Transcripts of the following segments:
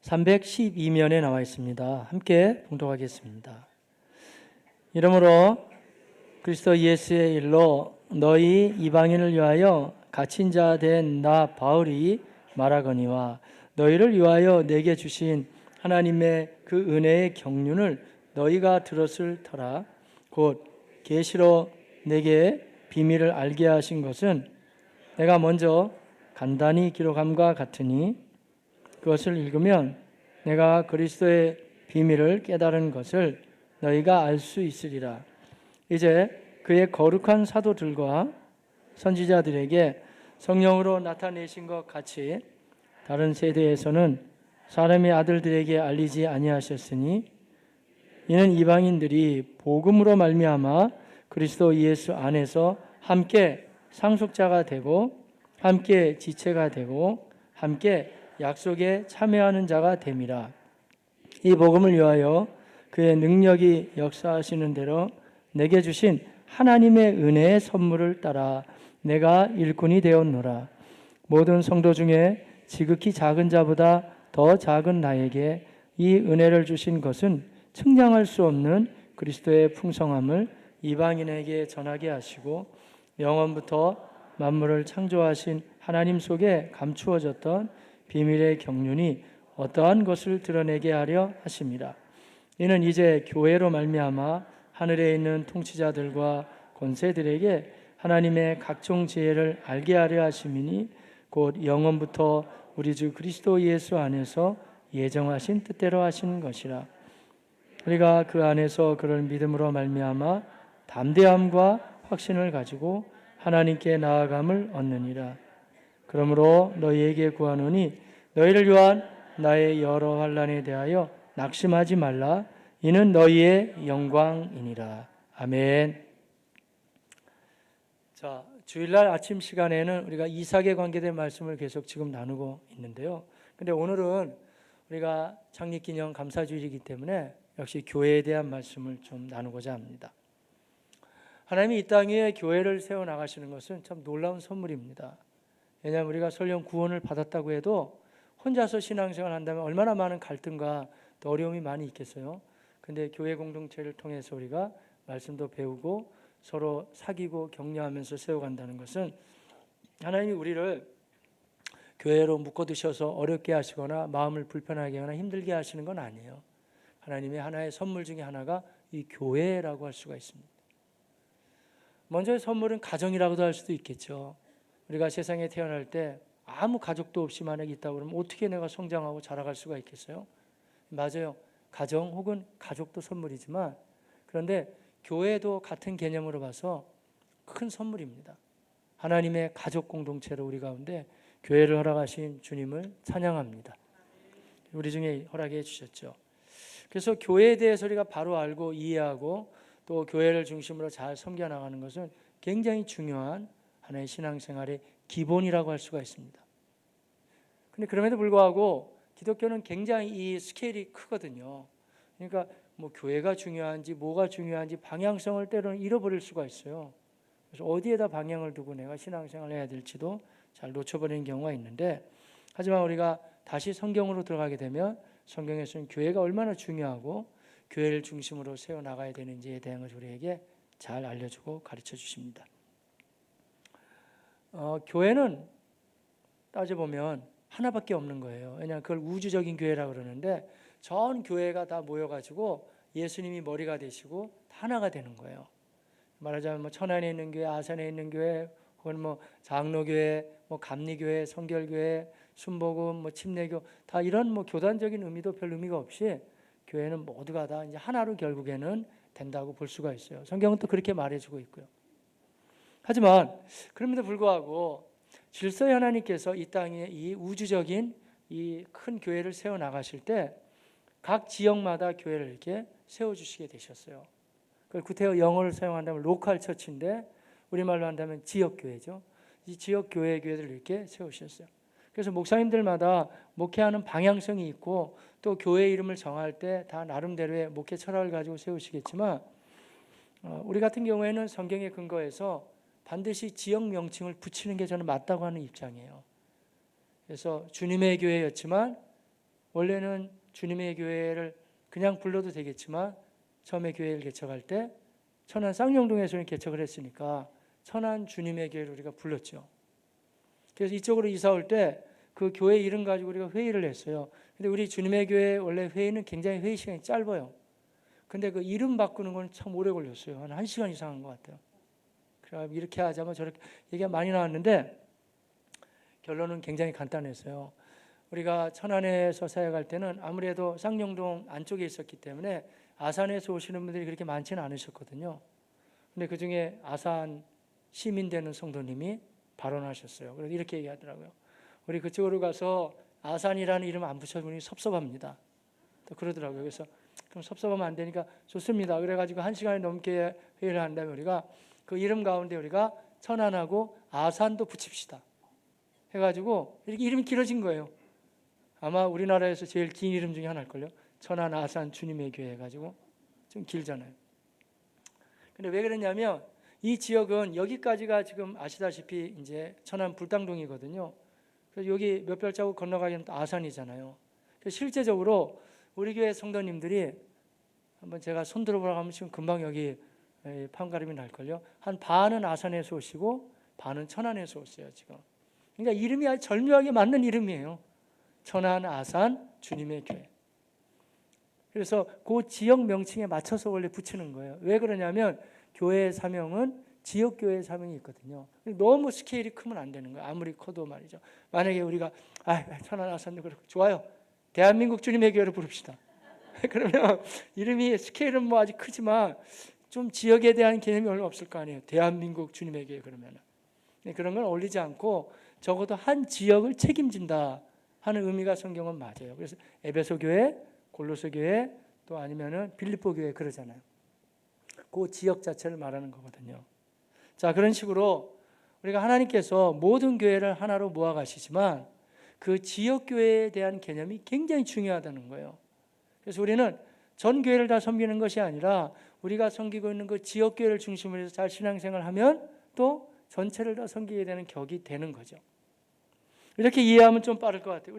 312면에 나와 있습니다. 함께 봉독하겠습니다. 이러므로 그리스도 예수의 일로 너희 이방인을 위하여 갇힌 자 된 나 바울이 말하거니와 너희를 위하여 내게 주신 하나님의 그 은혜의 경륜을 너희가 들었을 터라. 곧 계시로 내게 비밀을 알게 하신 것은 내가 먼저 간단히 기록함과 같으니 그것을 읽으면 내가 그리스도의 비밀을 깨달은 것을 너희가 알 수 있으리라. 이제 그의 거룩한 사도들과 선지자들에게 성령으로 나타내신 것 같이 다른 세대에서는 사람의 아들들에게 알리지 아니하셨으니 이는 이방인들이 복음으로 말미암아 그리스도 예수 안에서 함께 상속자가 되고 함께 지체가 되고 함께 약속에 참여하는 자가 됨이라. 이 복음을 위하여 그의 능력이 역사하시는 대로 내게 주신 하나님의 은혜의 선물을 따라 내가 일꾼이 되었노라. 모든 성도 중에 지극히 작은 자보다 더 작은 나에게 이 은혜를 주신 것은 측량할 수 없는 그리스도의 풍성함을 이방인에게 전하게 하시고 영원부터 만물을 창조하신 하나님 속에 감추어졌던 비밀의 경륜이 어떠한 것을 드러내게 하려 하심이라. 이는 이제 교회로 말미암아 하늘에 있는 통치자들과 권세들에게 하나님의 각종 지혜를 알게 하려 하심이니 곧 영원부터 우리 주 그리스도 예수 안에서 예정하신 뜻대로 하신 것이라. 우리가 그 안에서 그를 믿음으로 말미암아 담대함과 확신을 가지고 하나님께 나아감을 얻느니라. 그러므로 너희에게 구하노니 너희를 위한 나의 여러 환난에 대하여 낙심하지 말라. 이는 너희의 영광이니라. 아멘. 자, 주일날 아침 시간에는 우리가 이삭에 관계된 말씀을 계속 지금 나누고 있는데요. 근데 오늘은 우리가 창립기념 감사주일이기 때문에 역시 교회에 대한 말씀을 좀 나누고자 합니다. 하나님이 이 땅에 교회를 세워나가시는 것은 참 놀라운 선물입니다. 왜냐하면 우리가 설령 구원을 받았다고 해도 혼자서 신앙생활을 한다면 얼마나 많은 갈등과 또 어려움이 많이 있겠어요. 근데 교회 공동체를 통해서 우리가 말씀도 배우고 서로 사귀고 격려하면서 세워간다는 것은 하나님이 우리를 교회로 묶어두셔서 어렵게 하시거나 마음을 불편하게 하거나 힘들게 하시는 건 아니에요. 하나님의 하나의 선물 중에 하나가 이 교회라고 할 수가 있습니다. 먼저의 선물은 가정이라고도 할 수도 있겠죠. 우리가 세상에 태어날 때 아무 가족도 없이 만약에 있다고 그러면 어떻게 내가 성장하고 자라갈 수가 있겠어요? 맞아요. 가정 혹은 가족도 선물이지만 그런데 교회도 같은 개념으로 봐서 큰 선물입니다. 하나님의 가족 공동체로 우리 가운데 교회를 허락하신 주님을 찬양합니다. 우리 중에 허락해 주셨죠. 그래서 교회에 대해서 우리가 바로 알고 이해하고 또 교회를 중심으로 잘 섬겨나가는 것은 굉장히 중요한 하나의 신앙생활의 기본이라고 할 수가 있습니다. 근데 그럼에도 불구하고 기독교는 굉장히 이 스케일이 크거든요. 그러니까 뭐 교회가 중요한지 뭐가 중요한지 방향성을 때로는 잃어버릴 수가 있어요. 그래서 어디에다 방향을 두고 내가 신앙생활을 해야 될지도 잘 놓쳐버리는 경우가 있는데, 하지만 우리가 다시 성경으로 들어가게 되면 성경에서는 교회가 얼마나 중요하고 교회를 중심으로 세워나가야 되는지에 대한 것을 우리에게 잘 알려주고 가르쳐 주십니다. 교회는 따져보면 하나밖에 없는 거예요. 왜냐하면 그걸 우주적인 교회라고 그러는데 전 교회가 다 모여가지고 예수님이 머리가 되시고 다 하나가 되는 거예요. 말하자면 뭐 천안에 있는 교회, 아산에 있는 교회, 혹은 뭐 장로교회, 뭐 감리교회, 성결교회, 순복음, 뭐 침례교 다 이런 뭐 교단적인 의미도 별 의미가 없이 교회는 모두가 다 이제 하나로 결국에는 된다고 볼 수가 있어요. 성경은 또 그렇게 말해주고 있고요. 하지만 그럼에도 불구하고 질서의 하나님께서 이 땅에 이 우주적인 이 큰 교회를 세워 나가실 때 각 지역마다 교회를 이렇게 세워주시게 되셨어요. 그걸 구태여 영어를 사용한다면 로컬 처치인데 우리말로 한다면 지역교회죠. 이 지역교회들을 이렇게 세우셨어요. 그래서 목사님들마다 목회하는 방향성이 있고 또 교회 이름을 정할 때 다 나름대로의 목회 철학을 가지고 세우시겠지만 우리 같은 경우에는 성경에 근거해서 반드시 지역 명칭을 붙이는 게 저는 맞다고 하는 입장이에요. 그래서 주님의 교회였지만 원래는 주님의 교회를 그냥 불러도 되겠지만 처음에 교회를 개척할 때 천안 쌍용동에서 개척을 했으니까 천안 주님의 교회를 우리가 불렀죠. 그래서 이쪽으로 이사 올 때 그 교회 이름 가지고 우리가 회의를 했어요. 근데 우리 주님의 교회 원래 회의는 굉장히 회의 시간이 짧아요. 근데 그 이름 바꾸는 건 참 오래 걸렸어요. 한 1시간 이상 한 것 같아요. 그래 이렇게 하자면 저렇게 얘기가 많이 나왔는데 결론은 굉장히 간단했어요. 우리가 천안에서 사역할 때는 아무래도 쌍용동 안쪽에 있었기 때문에 아산에서 오시는 분들이 그렇게 많지는 않으셨거든요. 근데 그중에 아산 시민 되는 성도님이 발언하셨어요. 그래서 이렇게 얘기하더라고요. 우리 그쪽으로 가서 아산이라는 이름 안 붙여보니 섭섭합니다. 또 그러더라고요. 그래서 그럼 섭섭하면 안 되니까 좋습니다. 그래가지고 1시간이 넘게 회의를 한 다음에 우리가 그 이름 가운데 우리가 천안하고 아산도 붙입시다. 해가지고 이렇게 이름이 길어진 거예요. 아마 우리나라에서 제일 긴 이름 중에 하나일걸요. 천안 아산 주님의 교회 해가지고 좀 길잖아요. 근데 왜 그러냐면 이 지역은 여기까지가 지금 아시다시피 이제 천안 불당동이거든요. 그래서 여기 몇 발자국 건너가기는 또 아산이잖아요. 그래서 실제적으로 우리 교회 성도님들이 한번 제가 손 들어보라고 하면 지금 금방 여기 판가름이 날걸요. 한 반은 아산에서 오시고 반은 천안에서 오세요 지금. 그러니까 이름이 아주 절묘하게 맞는 이름이에요. 천안 아산 주님의 교회. 그래서 그 지역 명칭에 맞춰서 원래 붙이는 거예요. 왜 그러냐면 교회의 사명은 지역 교회의 사명이 있거든요. 너무 스케일이 크면 안 되는 거예요. 아무리 커도 말이죠. 만약에 우리가 천안 아산도 그렇고 좋아요. 대한민국 주님의 교회를 부릅시다. 그러면 이름이 스케일은 뭐 아직 크지만 좀 지역에 대한 개념이 얼마 없을 거 아니에요. 대한민국 주님의 교회 그러면 그런 건 어울리지 않고 적어도 한 지역을 책임진다 하는 의미가 성경은 맞아요. 그래서 에베소 교회, 골로새 교회 또 아니면은 빌립보 교회 그러잖아요. 그 지역 자체를 말하는 거거든요. 자, 그런 식으로 우리가 하나님께서 모든 교회를 하나로 모아 가시지만 그 지역 교회에 대한 개념이 굉장히 중요하다는 거예요. 그래서 우리는 전 교회를 다 섬기는 것이 아니라 우리가 섬기고 있는 그 지역 교회를 중심으로 해서 잘 신앙생활을 하면 또 전체를 다 섬기게 되는 격이 되는 거죠. 이렇게 이해하면 좀 빠를 것 같아요.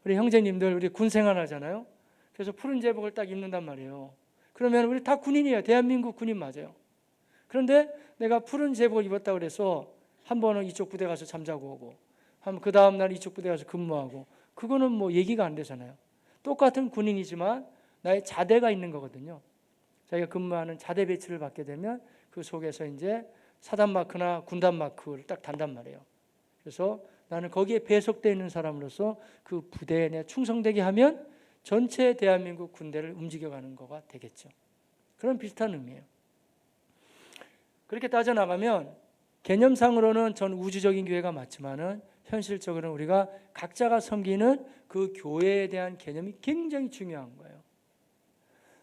우리 형제님들 우리 군 생활하잖아요. 그래서 푸른 제복을 딱 입는단 말이에요. 그러면 우리 다 군인이에요. 대한민국 군인 맞아요. 그런데 내가 푸른 제복을 입었다 그래서 한 번은 이쪽 부대 가서 잠자고 오고 그 다음 날 이쪽 부대 가서 근무하고 그거는 뭐 얘기가 안 되잖아요. 똑같은 군인이지만 나의 자대가 있는 거거든요. 자기가 근무하는 자대 배치를 받게 되면 그 속에서 이제 사단 마크나 군단 마크를 딱 단단 말이에요. 그래서 나는 거기에 배속되어 있는 사람으로서 그 부대에 내 충성되게 하면 전체 대한민국 군대를 움직여가는 거가 되겠죠. 그런 비슷한 의미예요. 그렇게 따져나가면 개념상으로는 전 우주적인 교회가 맞지만은 현실적으로는 우리가 각자가 섬기는 그 교회에 대한 개념이 굉장히 중요한 거예요.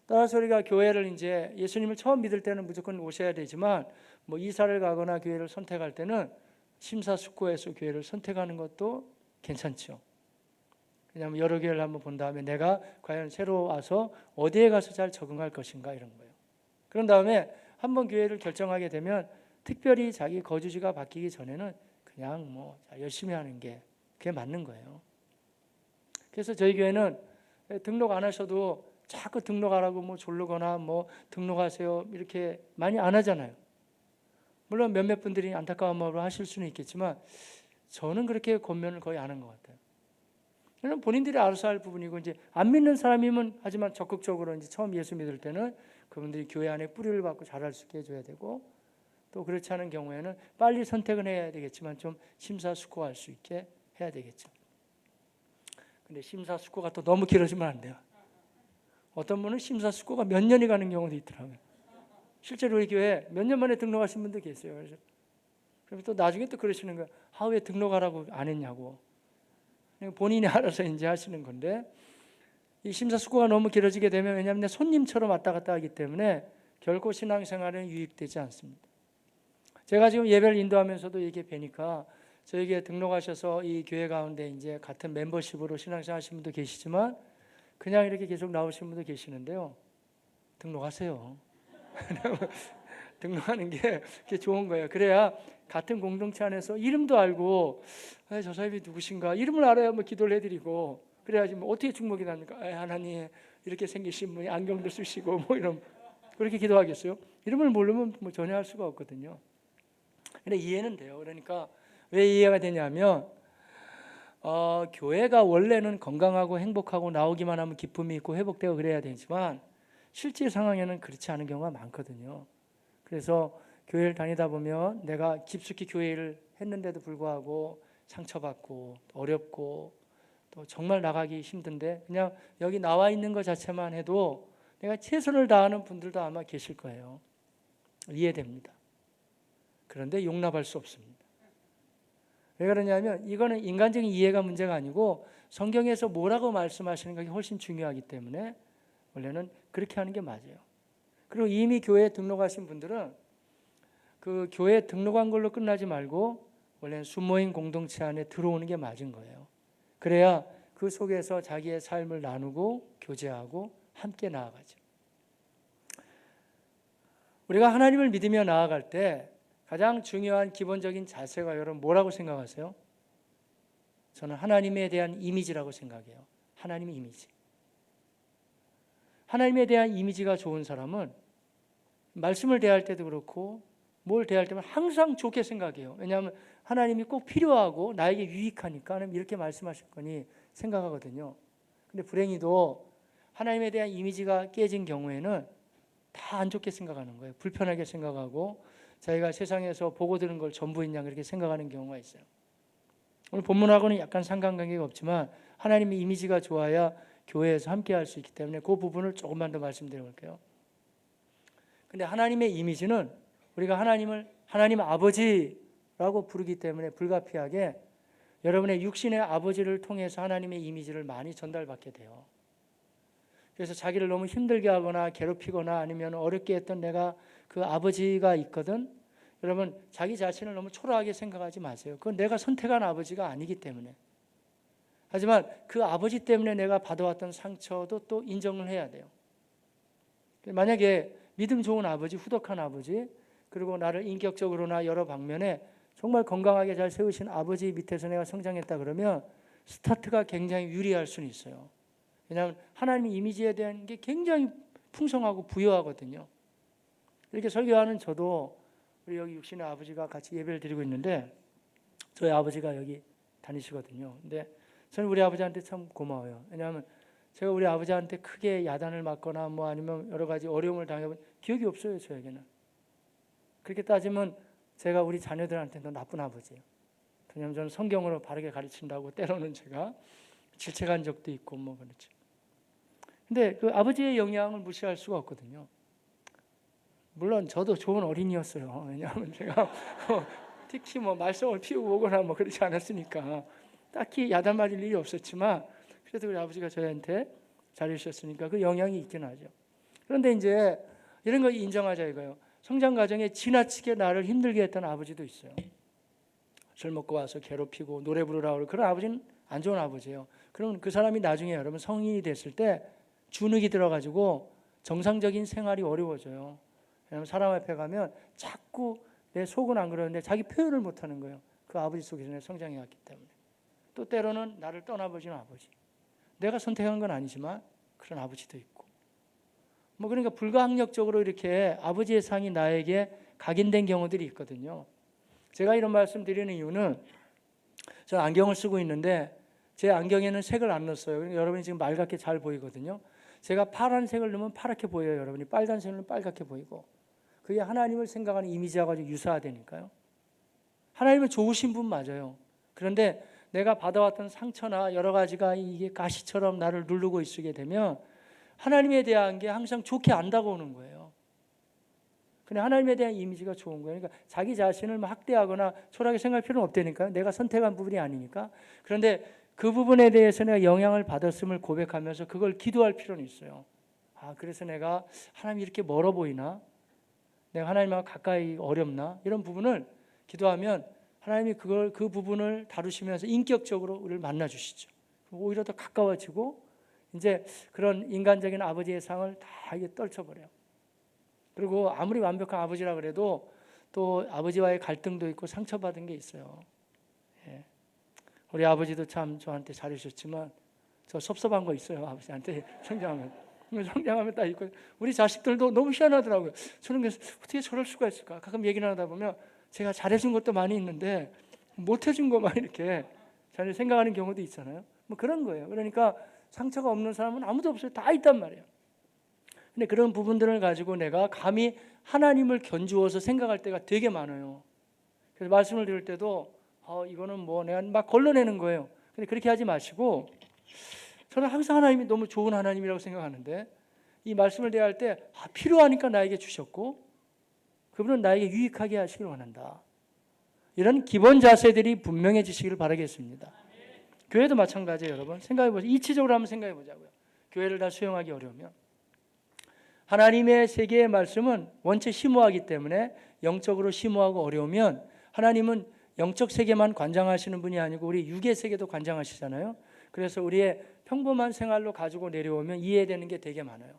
따라서 우리가 교회를 이제 예수님을 처음 믿을 때는 무조건 오셔야 되지만 뭐 이사를 가거나 교회를 선택할 때는 심사숙고해서 교회를 선택하는 것도 괜찮죠. 왜냐하면 여러 교회를 한번 본 다음에 내가 과연 새로 와서 어디에 가서 잘 적응할 것인가 이런 거예요. 그런 다음에 한번 교회를 결정하게 되면 특별히 자기 거주지가 바뀌기 전에는 그냥 뭐 열심히 하는 게 그게 맞는 거예요. 그래서 저희 교회는 등록 안 하셔도 자꾸 등록하라고 뭐 졸르거나 뭐 등록하세요 이렇게 많이 안 하잖아요. 물론 몇몇 분들이 안타까운 마음으로 하실 수는 있겠지만 저는 그렇게 권면을 거의 안 한 것 같아요. 그냥 본인들이 알아서 할 부분이고 이제 안 믿는 사람이면 하지만 적극적으로 이제 처음 예수 믿을 때는 그분들이 교회 안에 뿌리를 받고 자랄 수 있게 해줘야 되고 또 그렇지 않은 경우에는 빨리 선택은 해야 되겠지만 좀 심사숙고할 수 있게 해야 되겠죠. 근데 심사숙고가 또 너무 길어지면 안 돼요. 어떤 분은 심사숙고가 몇 년이 가는 경우도 있더라고요. 실제로 우리 교회 몇 년 만에 등록하신 분도 계세요. 그래서 또 나중에 또 그러시는 거예요. 왜 등록하라고 안 했냐고. 본인이 알아서 이제 하시는 건데 이 심사숙고가 너무 길어지게 되면 왜냐하면 내 손님처럼 왔다 갔다 하기 때문에 결코 신앙생활은 유익되지 않습니다. 제가 지금 예배를 인도하면서도 이게 뵈니까 저에게 등록하셔서 이 교회 가운데 이제 같은 멤버십으로 신앙생활 하시는 분도 계시지만 그냥 이렇게 계속 나오시는 분도 계시는데요. 등록하세요. 등록하는 게 좋은 거예요. 그래야 같은 공동체 안에서 이름도 알고 저 사람이 누구신가 이름을 알아야 뭐 기도를 해드리고 그래야지 뭐 어떻게 축복이 납니까? 하나님 이렇게 생기신 분이 안경도 쓰시고 뭐 이런 그렇게 기도하겠어요? 이름을 모르면 뭐 전혀 할 수가 없거든요. 근데 이해는 돼요. 그러니까 왜 이해가 되냐면 교회가 원래는 건강하고 행복하고 나오기만 하면 기쁨이 있고 회복되고 그래야 되지만 실제 상황에는 그렇지 않은 경우가 많거든요. 그래서 교회를 다니다 보면 내가 깊숙이 교회를 했는데도 불구하고 상처받고 어렵고 또 정말 나가기 힘든데 그냥 여기 나와 있는 것 자체만 해도 내가 최선을 다하는 분들도 아마 계실 거예요. 이해됩니다. 그런데 용납할 수 없습니다. 왜 그러냐면 이거는 인간적인 이해가 문제가 아니고 성경에서 뭐라고 말씀하시는 것이 훨씬 중요하기 때문에 원래는 그렇게 하는 게 맞아요. 그리고 이미 교회에 등록하신 분들은 그 교회에 등록한 걸로 끝나지 말고 원래는 순모임 공동체 안에 들어오는 게 맞은 거예요. 그래야 그 속에서 자기의 삶을 나누고 교제하고 함께 나아가죠. 우리가 하나님을 믿으며 나아갈 때 가장 중요한 기본적인 자세가 여러분 뭐라고 생각하세요? 저는 하나님에 대한 이미지라고 생각해요. 하나님의 이미지. 하나님에 대한 이미지가 좋은 사람은 말씀을 대할 때도 그렇고 뭘 대할 때면 항상 좋게 생각해요. 왜냐하면 하나님이 꼭 필요하고 나에게 유익하니까 하나님 이렇게 말씀하실 거니 생각하거든요. 근데 불행히도 하나님에 대한 이미지가 깨진 경우에는 다 안 좋게 생각하는 거예요. 불편하게 생각하고 자기가 세상에서 보고 들은 걸 전부인 양 그렇게 생각하는 경우가 있어요. 오늘 본문하고는 약간 상관관계가 없지만 하나님의 이미지가 좋아야 교회에서 함께 할 수 있기 때문에 그 부분을 조금만 더 말씀드려볼게요. 근데 하나님의 이미지는 우리가 하나님을 하나님 아버지라고 부르기 때문에 불가피하게 여러분의 육신의 아버지를 통해서 하나님의 이미지를 많이 전달받게 돼요. 그래서 자기를 너무 힘들게 하거나 괴롭히거나 아니면 어렵게 했던 내가 그 아버지가 있거든. 여러분 자기 자신을 너무 초라하게 생각하지 마세요. 그건 내가 선택한 아버지가 아니기 때문에. 하지만 그 아버지 때문에 내가 받아왔던 상처도 또 인정을 해야 돼요. 만약에 믿음 좋은 아버지, 후덕한 아버지, 그리고 나를 인격적으로나 여러 방면에 정말 건강하게 잘 세우신 아버지 밑에서 내가 성장했다 그러면 스타트가 굉장히 유리할 수는 있어요. 왜냐하면 하나님의 이미지에 대한 게 굉장히 풍성하고 부유하거든요. 이렇게 설교하는 저도 우리 여기 육신의 아버지가 같이 예배를 드리고 있는데 저희 아버지가 여기 다니시거든요. 근데 저는 우리 아버지한테 참 고마워요. 왜냐하면 제가 우리 아버지한테 크게 야단을 맞거나 뭐 아니면 여러 가지 어려움을 당해본 기억이 없어요. 저에게는. 그렇게 따지면 제가 우리 자녀들한테도 나쁜 아버지예요. 왜냐하면 저는 성경으로 바르게 가르친다고 때로는 제가 질책한 적도 있고 뭐 그렇죠. 근데 그 아버지의 영향을 무시할 수가 없거든요. 물론 저도 좋은 어린이였어요. 왜냐하면 제가 특히 뭐 말썽을 피우고 오거나 뭐 그렇지 않았으니까 딱히 야단 맞을 일이 없었지만 그래도 우리 아버지가 저희한테 잘해주셨으니까 그 영향이 있긴 하죠. 그런데 이제 이런 거 인정하자 이거예요. 성장 과정에 지나치게 나를 힘들게 했던 아버지도 있어요. 술 먹고 와서 괴롭히고 노래 부르라고 그러고 그런 아버지는 안 좋은 아버지예요. 그럼 그 사람이 나중에 여러분 성인이 됐을 때 주눅이 들어가지고 정상적인 생활이 어려워져요. 왜냐하면 사람 앞에 가면 자꾸 내 속은 안 그러는데 자기 표현을 못하는 거예요. 그 아버지 속에서 성장해 왔기 때문에. 또 때로는 나를 떠나버리는 아버지. 내가 선택한 건 아니지만 그런 아버지도 있고. 뭐 그러니까 불가항력적으로 이렇게 아버지의 상이 나에게 각인된 경우들이 있거든요. 제가 이런 말씀 드리는 이유는 저는 안경을 쓰고 있는데 제 안경에는 색을 안 넣었어요. 그러니까 여러분이 지금 맑게 잘 보이거든요. 제가 파란색을 넣으면 파랗게 보여요. 여러분이 빨간색을 넣으면 빨갛게 보이고. 그게 하나님을 생각하는 이미지하고 유사하다니까요. 하나님은 좋으신 분 맞아요. 그런데 내가 받아왔던 상처나 여러 가지가 이게 가시처럼 나를 누르고 있게 되면 하나님에 대한 게 항상 좋게 안 다가오는 거예요. 근데 하나님에 대한 이미지가 좋은 거예요. 그러니까 자기 자신을 학대하거나 초라하게 생각할 필요는 없다니까요. 내가 선택한 부분이 아니니까. 그런데 그 부분에 대해서 내가 영향을 받았음을 고백하면서 그걸 기도할 필요는 있어요. 그래서 내가 하나님이 이렇게 멀어 보이나? 내가 하나님하고 가까이 어렵나? 이런 부분을 기도하면 하나님이 그 부분을 다루시면서 인격적으로 우리를 만나 주시죠. 오히려 더 가까워지고 이제 그런 인간적인 아버지의 상을 다 이게 떨쳐버려요. 그리고 아무리 완벽한 아버지라 그래도 또 아버지와의 갈등도 있고 상처받은 게 있어요. 예. 우리 아버지도 참 저한테 잘해주셨지만 저 섭섭한 거 있어요. 아버지한테 성장하면. 성장하면 딱 있고 우리 자식들도 너무 희한하더라고요. 저는 그래서 어떻게 저럴 수가 있을까? 가끔 얘기를 하다 보면 제가 잘해준 것도 많이 있는데 못해준 것만 이렇게 잘 생각하는 경우도 있잖아요. 뭐 그런 거예요. 그러니까 상처가 없는 사람은 아무도 없어요. 다 있단 말이에요. 근데 그런 부분들을 가지고 내가 감히 하나님을 견주어서 생각할 때가 되게 많아요. 그래서 말씀을 들을 때도 이거는 뭐 내가 막 걸러내는 거예요. 근데 그렇게 하지 마시고 저는 항상 하나님이 너무 좋은 하나님이라고 생각하는데 이 말씀을 대할 때 필요하니까 나에게 주셨고 그분은 나에게 유익하게 하시길 원한다. 이런 기본 자세들이 분명해지시기를 바라겠습니다. 교회도 마찬가지예요, 여러분. 생각해 보세요. 이치적으로 한번 생각해 보자고요. 교회를 다 수용하기 어려우면 하나님의 세계의 말씀은 원체 심오하기 때문에 영적으로 심오하고 어려우면 하나님은 영적 세계만 관장하시는 분이 아니고 우리 육의 세계도 관장하시잖아요. 그래서 우리의 평범한 생활로 가지고 내려오면 이해되는 게 되게 많아요.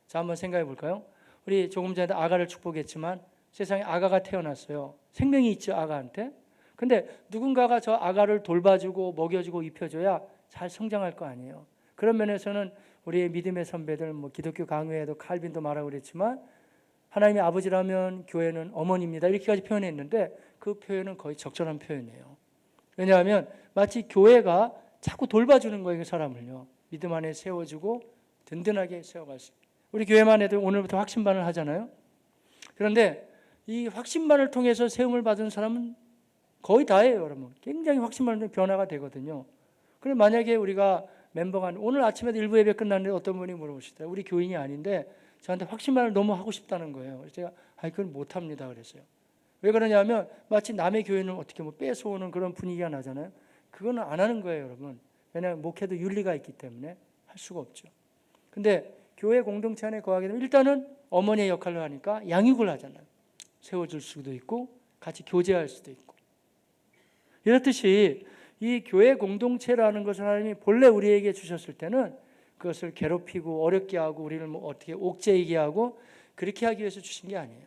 자, 한번 생각해 볼까요? 우리 조금 전에 아가를 축복했지만 세상에 아가가 태어났어요. 생명이 있죠, 아가한테. 근데 누군가가 저 아가를 돌봐주고 먹여주고 입혀줘야 잘 성장할 거 아니에요. 그런 면에서는 우리의 믿음의 선배들, 뭐 기독교 강요에도 칼빈도 말하고 그랬지만 하나님의 아버지라면 교회는 어머니입니다. 이렇게까지 표현했는데 그 표현은 거의 적절한 표현이에요. 왜냐하면 마치 교회가 자꾸 돌봐주는 거예요, 그 사람을요. 믿음 안에 세워주고 든든하게 세워갈 수 있어요. 우리 교회만 해도 오늘부터 확신반을 하잖아요. 그런데 이 확신반을 통해서 세움을 받은 사람은 거의 다예요, 여러분. 굉장히 확신반을 통해 변화가 되거든요. 그럼 만약에 우리가 멤버가 오늘 아침에도 일부 예배 끝났는데 어떤 분이 물어보시더라고요. 우리 교인이 아닌데 저한테 확신반을 너무 하고 싶다는 거예요. 그래서 제가 그건 못합니다 그랬어요. 왜 그러냐면 마치 남의 교인을 어떻게 뭐 뺏어오는 그런 분위기가 나잖아요. 그거는 안 하는 거예요, 여러분. 왜냐하면 목회도 윤리가 있기 때문에 할 수가 없죠. 근데 교회 공동체 안에 거하게 되면 일단은 어머니의 역할을 하니까 양육을 하잖아요. 세워줄 수도 있고 같이 교제할 수도 있고. 이렇듯이 이 교회 공동체라는 것을 하나님이 본래 우리에게 주셨을 때는 그것을 괴롭히고 어렵게 하고 우리를 뭐 어떻게 옥죄이게 하고 그렇게 하기 위해서 주신 게 아니에요.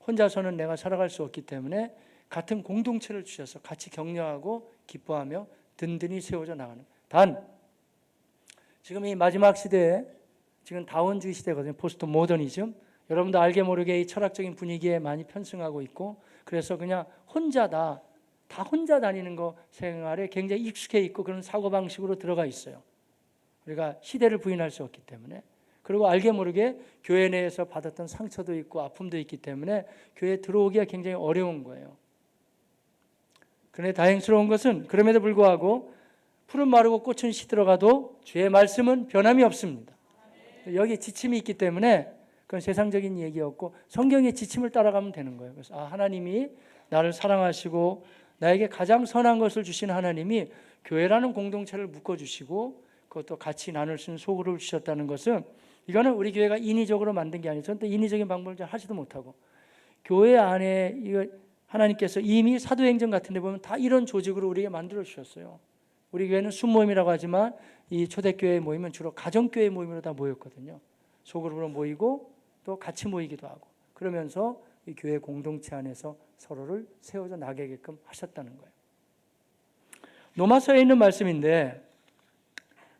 혼자서는 내가 살아갈 수 없기 때문에 같은 공동체를 주셔서 같이 격려하고 기뻐하며 든든히 세워져 나가는. 단 지금 이 마지막 시대에 지금 다원주의 시대거든요. 포스트 모더니즘. 여러분도 알게 모르게 이 철학적인 분위기에 많이 편승하고 있고 그래서 그냥 혼자다. 다 혼자 다니는 거 생활에 굉장히 익숙해 있고 그런 사고방식으로 들어가 있어요. 우리가 시대를 부인할 수 없기 때문에. 그리고 알게 모르게 교회 내에서 받았던 상처도 있고 아픔도 있기 때문에 교회에 들어오기가 굉장히 어려운 거예요. 그런데 다행스러운 것은 그럼에도 불구하고 풀은 마르고 꽃은 시들어가도 주의 말씀은 변함이 없습니다. 여기에 지침이 있기 때문에 그건 세상적인 얘기였고 성경의 지침을 따라가면 되는 거예요. 그래서 하나님이 나를 사랑하시고 나에게 가장 선한 것을 주신 하나님이 교회라는 공동체를 묶어주시고 그것도 같이 나눌 수 있는 소그룹을 주셨다는 것은 이거는 우리 교회가 인위적으로 만든 게 아니에요. 저는 또 인위적인 방법을 잘 하지도 못하고 교회 안에 이거 하나님께서 이미 사도행전 같은 데 보면 다 이런 조직으로 우리에게 만들어 주셨어요. 우리 교회는 순모임이라고 하지만 이 초대교회 모임은 주로 가정교회 모임으로 다 모였거든요. 소그룹으로 모이고 또 같이 모이기도 하고 그러면서 이 교회 공동체 안에서 서로를 세워져 나가게끔 하셨다는 거예요. 로마서에 있는 말씀인데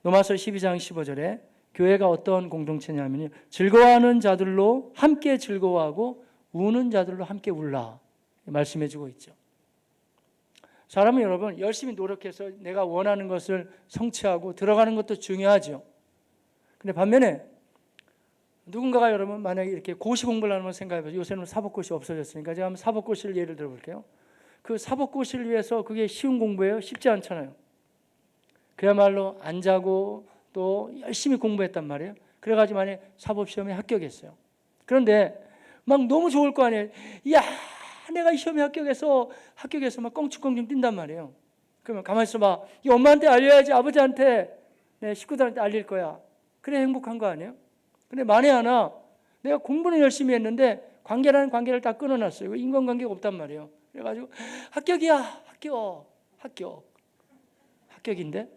로마서 12장 15절에 교회가 어떤 공동체냐면요. 즐거워하는 자들로 함께 즐거워하고 우는 자들로 함께 울라 말씀해 주고 있죠. 사람은 여러분 열심히 노력해서 내가 원하는 것을 성취하고 들어가는 것도 중요하죠. 근데 반면에 누군가가 여러분 만약에 이렇게 고시 공부를 하는 걸 생각해보세요. 요새는 사법고시 없어졌으니까 제가 한번 사법고시를 예를 들어볼게요. 그 사법고시를 위해서 그게 쉬운 공부예요? 쉽지 않잖아요. 그야말로 안 자고 또 열심히 공부했단 말이에요. 그래가지고 만약에 사법시험에 합격했어요. 그런데 막 너무 좋을 거 아니에요. 이야 내가 이 시험에 합격해서 막 껑충껑충 뛴단 말이에요. 그러면 가만히 있어봐. 이 엄마한테 알려야지 아버지한테 내 식구들한테 알릴 거야. 그래 행복한 거 아니에요? 근데 만에 하나 내가 공부는 열심히 했는데 관계라는 관계를 다 끊어놨어요. 인간관계가 없단 말이에요. 그래가지고 합격이야. 합격인데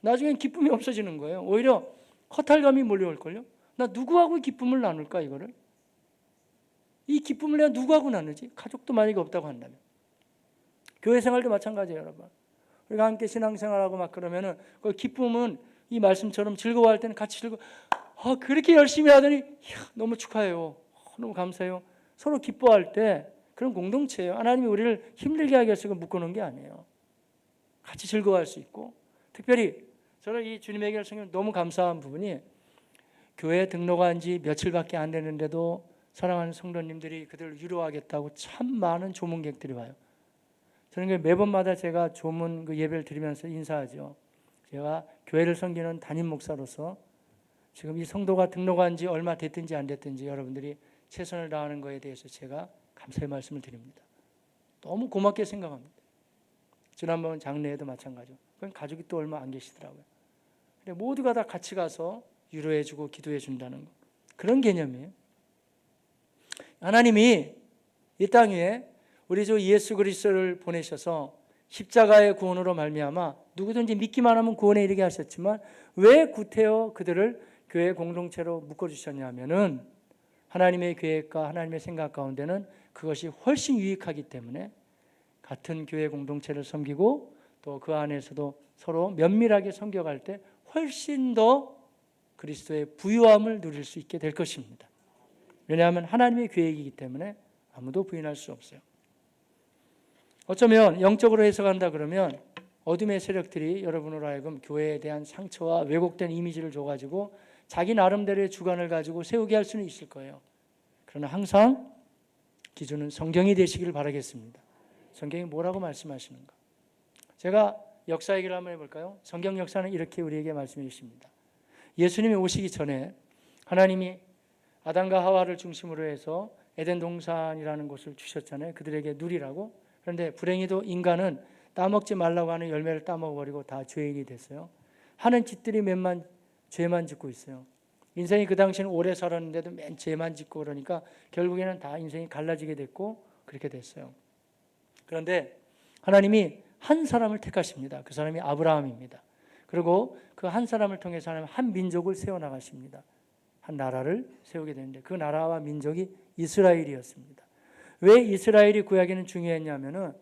나중엔 기쁨이 없어지는 거예요. 오히려 허탈감이 몰려올걸요. 나 누구하고 기쁨을 나눌까 이거를? 이 기쁨을 내가 누구하고 나누지? 가족도 만약에 없다고 한다면. 교회 생활도 마찬가지예요, 여러분. 우리가 함께 신앙생활하고 막 그러면은 그 기쁨은 이 말씀처럼 즐거워할 때는 같이 그렇게 열심히 하더니 너무 축하해요. 너무 감사해요. 서로 기뻐할 때 그런 공동체예요. 하나님이 우리를 힘들게 하기 위해서 묶어놓은 게 아니에요. 같이 즐거워할 수 있고, 특별히 저는 이 주님의 결성에 너무 감사한 부분이 교회에 등록한 지 며칠밖에 안 되는데도 사랑하는 성도님들이 그들을 위로하겠다고 참 많은 조문객들이 와요. 저는 매번마다 제가 조문 그 예배를 드리면서 인사하죠. 제가 교회를 섬기는 담임 목사로서 지금 이 성도가 등록한 지 얼마 됐든지 안 됐든지 여러분들이 최선을 다하는 것에 대해서 제가 감사의 말씀을 드립니다. 너무 고맙게 생각합니다. 지난번 장례에도 마찬가지고, 그건 가족이 또 얼마 안 계시더라고요. 근데 모두가 다 같이 가서 위로해주고 기도해준다는 거, 그런 개념이에요. 하나님이 이 땅 위에 우리 주 예수 그리스도를 보내셔서 십자가의 구원으로 말미암아 누구든지 믿기만 하면 구원에 이르게 하셨지만, 왜 구태여 그들을 교회 공동체로 묶어주셨냐면은 하나님의 계획과 하나님의 생각 가운데는 그것이 훨씬 유익하기 때문에 같은 교회 공동체를 섬기고 또 그 안에서도 서로 면밀하게 섬겨갈 때 훨씬 더 그리스도의 부유함을 누릴 수 있게 될 것입니다. 왜냐하면 하나님의 계획이기 때문에 아무도 부인할 수 없어요. 어쩌면 영적으로 해석한다 그러면 어둠의 세력들이 여러분으로 하여금 교회에 대한 상처와 왜곡된 이미지를 줘가지고 자기 나름대로의 주관을 가지고 세우게 할 수는 있을 거예요. 그러나 항상 기준은 성경이 되시기를 바라겠습니다. 성경이 뭐라고 말씀하시는가? 제가 역사 얘기를 한번 해볼까요? 성경 역사는 이렇게 우리에게 말씀해 주십니다. 예수님이 오시기 전에 하나님이 아담과 하와를 중심으로 해서 에덴 동산이라는 곳을 주셨잖아요. 그들에게 누리라고. 그런데 불행히도 인간은 따먹지 말라고 하는 열매를 따먹어버리고 다 죄인이 됐어요. 하는 짓들이 몇만 죄만 짓고 있어요. 인생이 그 당시는 오래 살았는데도 맨 죄만 짓고 그러니까 결국에는 다 인생이 갈라지게 됐고 그렇게 됐어요. 그런데 하나님이 한 사람을 택하십니다. 그 사람이 아브라함입니다. 그리고 그 한 사람을 통해서 하나님 한 민족을 세워나가십니다. 한 나라를 세우게 되는데 그 나라와 민족이 이스라엘이었습니다. 왜 이스라엘이 구약에는 중요했냐면은